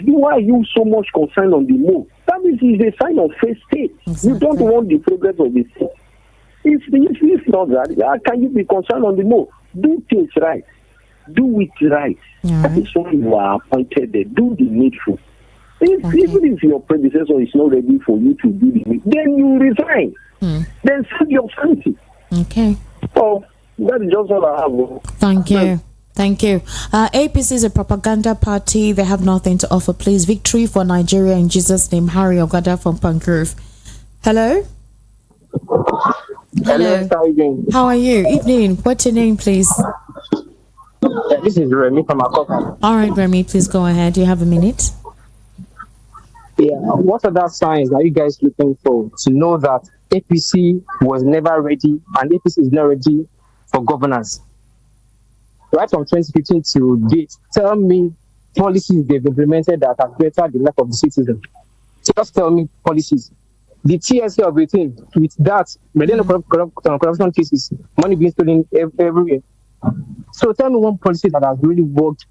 Speaker 15: Why are you so much concerned on the move? That means it's a sign of faith state. Exactly. You don't want the progress of the state. If not that, how can you be concerned on the move? Do things right. Do it right. That is why you are appointed there. Do the needful. Even if your predecessor is not ready for you to do the needful, then you resign. Then save your sanity.
Speaker 1: Okay.
Speaker 15: So that is just all I have.
Speaker 1: Thank you. Thank you. APC is a propaganda party. They have nothing to offer. Please, victory for Nigeria in Jesus' name. Harry Ogada from Pangrove. Hello? Hello. How are you? Evening. What's your name, please?
Speaker 16: This is Remy from Akoka.
Speaker 1: All right, Remy, please go ahead. You have a minute.
Speaker 16: Yeah. What other signs are you guys looking for to know that APC was never ready and APC is not ready for governance? Right from 2015 to date, tell me policies they've implemented that have bettered the life of the citizen. Just tell me policies. The TSA of 18, with that, but then corruption cases, money being stolen everywhere. So tell me one policy that has really worked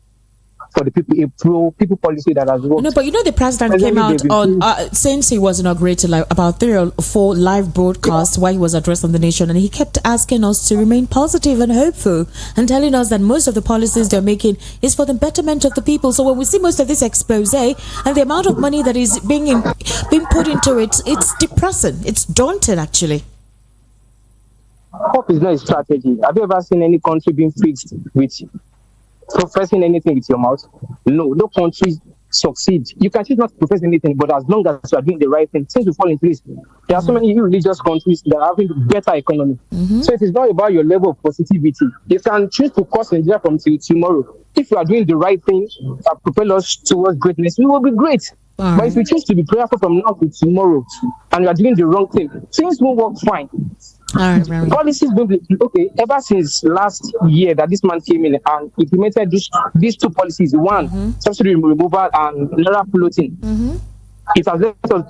Speaker 16: for the people, a pro-people policy that has worked.
Speaker 1: No, but you know the president came out on, since he was inaugurated, like about 3 or 4 live broadcasts while he was addressing the nation, and he kept asking us to remain positive and hopeful and telling us that most of the policies they're making is for the betterment of the people. So when we see most of this expose and the amount of money that is being put into it, it's depressing. It's daunting, actually.
Speaker 16: Hope is not a strategy. Have you ever seen any country being fixed with professing anything with your mouth? No country succeeds. You can choose not to profess anything, but as long as you are doing the right thing, things will fall in place. There are so many religious countries that are having better economy. So it is not about your level of positivity. You can choose to cause Nigeria from tomorrow. If you are doing the right thing that propel us towards greatness, we will be great. But if you choose to be prayerful from now to tomorrow and you are doing the wrong thing, things won't work fine. Policies okay. Ever since last year that this man came in and implemented these 2 policies, one subsidy removal and naira floating, it has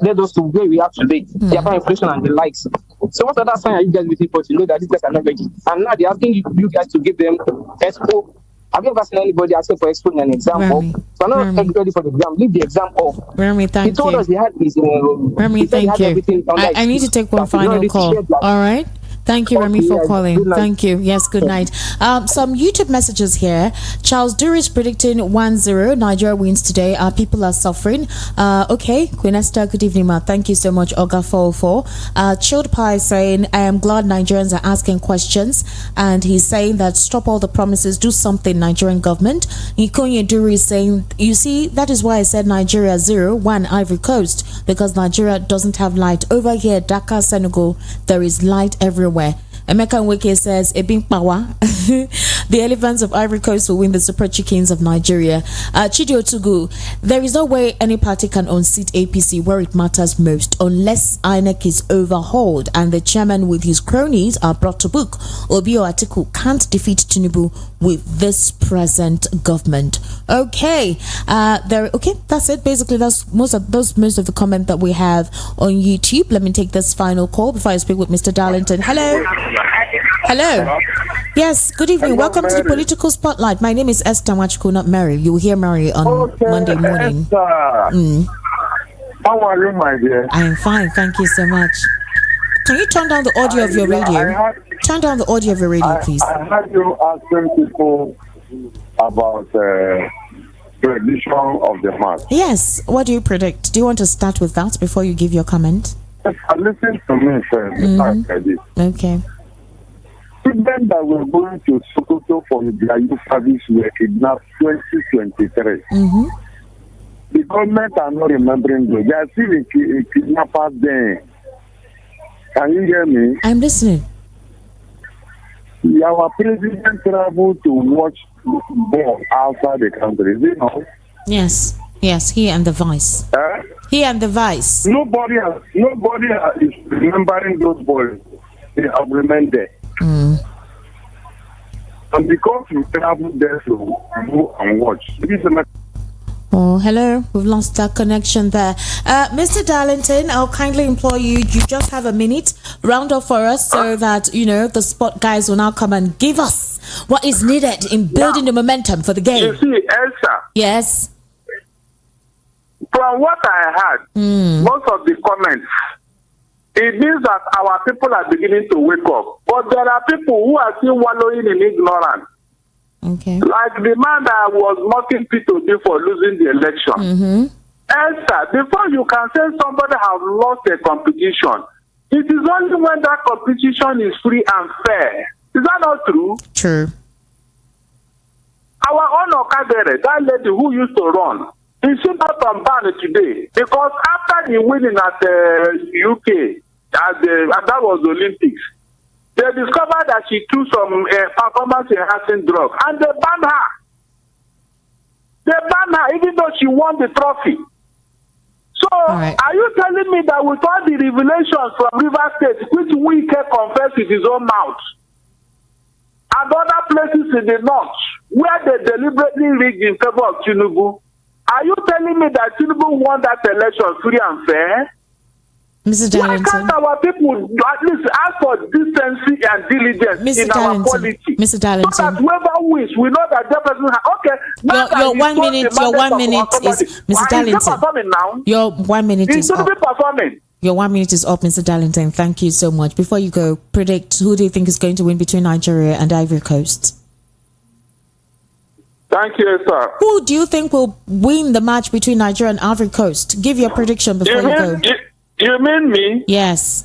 Speaker 16: led us to where we are today, the upper inflation and the likes. So what other sign are you guys waiting for to know that these guys are not ready? And now they're asking you guys to give them expo. Have you ever seen anybody asking for expo in an exam of? So I'm not ready for the exam. Leave the exam off.
Speaker 1: Remy, thank you.
Speaker 16: He told us he had his.
Speaker 1: Remy, thank you. I need to take one final call. All right. Thank you, Remy, for calling. Thank you. Yes, good night. Some YouTube messages here. Charles Dury is predicting 1-0. Nigeria wins today. People are suffering. Okay. Queen Esther, good evening, ma. Thank you so much, Oga 404. Chilled Pie saying, I am glad Nigerians are asking questions. And he's saying that stop all the promises, do something, Nigerian government. Ikonye Dury is saying, you see, that is why I said Nigeria 0-1 Ivory Coast, because Nigeria doesn't have light. Over here, Dakar, Senegal, there is light everywhere. Emeka Nweke says, Ebing Pawa, the elephants of Ivory Coast will win the super chickens of Nigeria. Chidi Otugu, there is no way any party can unseat APC where it matters most unless INEC is overhauled and the chairman with his cronies are brought to book. Obio Atiku can't defeat Tinubu with this present government. Okay, okay, that's it. Basically, that's most of the comment that we have on YouTube. Let me take this final call before I speak with Mr. Darlington. Hello. Yes, good evening. Welcome to the Political Spotlight. My name is Esther Wachko, not Mary. You will hear Mary on Monday morning.
Speaker 9: How are you, my dear?
Speaker 1: I am fine. Thank you so much. Can you turn down the audio of your radio? Turn down the audio of your radio, please.
Speaker 9: I heard you asking people about prediction of the match.
Speaker 1: Yes. What do you predict? Do you want to start with that before you give your comment?
Speaker 9: Listen to me first.
Speaker 1: Okay.
Speaker 9: Students that were going to Sokoto for their youth service were kidnapped 2023. The government are not remembering those. There are still a kidnappers there. Can you hear me?
Speaker 1: I'm listening.
Speaker 9: Our president traveled to watch ball outside the country. You know?
Speaker 1: Yes. Yes, he and the vice. He and the vice.
Speaker 9: Nobody is remembering those boys. They have remained there. And because we travel there to go and watch.
Speaker 1: Oh, hello. We've lost that connection there. Mr. Darlington, I'll kindly implore you, you just have a minute, round up for us so that, the sport guys will now come and give us what is needed in building the momentum for the game.
Speaker 8: You see, Elsa.
Speaker 1: Yes.
Speaker 8: From what I heard, most of the comments, it means that our people are beginning to wake up. But there are people who are still wallowing in ignorance.
Speaker 1: Okay.
Speaker 8: Like the man that was mocking P2D for losing the election. Esther, before you can say somebody has lost a competition, it is only when that competition is free and fair. Is that not true?
Speaker 1: True.
Speaker 8: Our own Okadere, that lady who used to run, is she not on ban today? Because after the winning at the UK, and that was the Olympics, they discovered that she took some performance-enhancing drug, and they banned her. They banned her even though she won the trophy. So, Are you telling me that with all the revelations from River State, which we can confess with his own mouth, and other places in the north, where they deliberately rigged in favor of Tinubu, are you telling me that Tinubu won that election free and fair?
Speaker 1: Mr. Darlington.
Speaker 8: Why can't our people at least ask for decency and diligence in our polity?
Speaker 1: Mr. Darlington.
Speaker 8: So that whoever wins, we know that that person
Speaker 1: your 1 minute, is Mr. Darlington.
Speaker 8: Now.
Speaker 1: Your 1 minute is up.
Speaker 8: Performing.
Speaker 1: Your 1 minute is up, Mr. Darlington. Thank you so much. Before you go, predict who do you think is going to win between Nigeria and Ivory Coast?
Speaker 8: Thank you, sir.
Speaker 1: Who do you think will win the match between Nigeria and Ivory Coast? Give your prediction before you go.
Speaker 8: You mean me?
Speaker 1: Yes.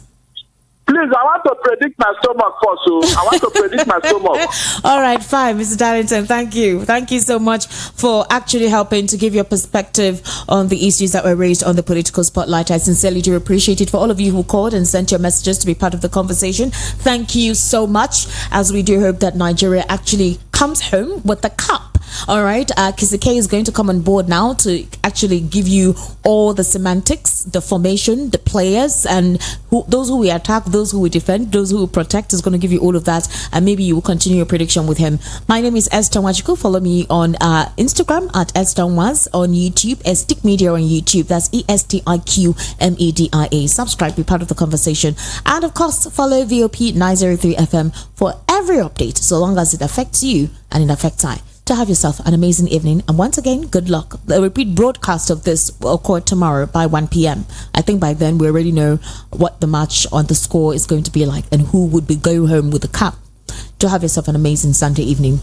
Speaker 8: Please, I want to predict my stomach first. So I want to predict my stomach.
Speaker 1: All right, fine, Mr. Darlington. Thank you. Thank you so much for actually helping to give your perspective on the issues that were raised on the political spotlight. I sincerely do appreciate it. For all of you who called and sent your messages to be part of the conversation, thank you so much. As we do hope that Nigeria actually comes home with the cup. All right, Kisike is going to come on board now to actually give you all the semantics, the formation, the players, and those who we attack, those who we defend, those who we protect. Is going to give you all of that, and maybe you will continue your prediction with him. My name is Esther Wachiku. Follow me on Instagram at EstherWaz, on YouTube, Stick Media on YouTube. That's ESTIQMEDIA. Subscribe, be part of the conversation, and of course, follow VOP 903 FM for every update, so long as it affects you and it affects I. To have yourself an amazing evening, and once again, good luck. The repeat broadcast of this will occur tomorrow by 1 p.m. I think by then we already know what the match on the score is going to be like and who would be going home with the cup. To have yourself an amazing Sunday evening.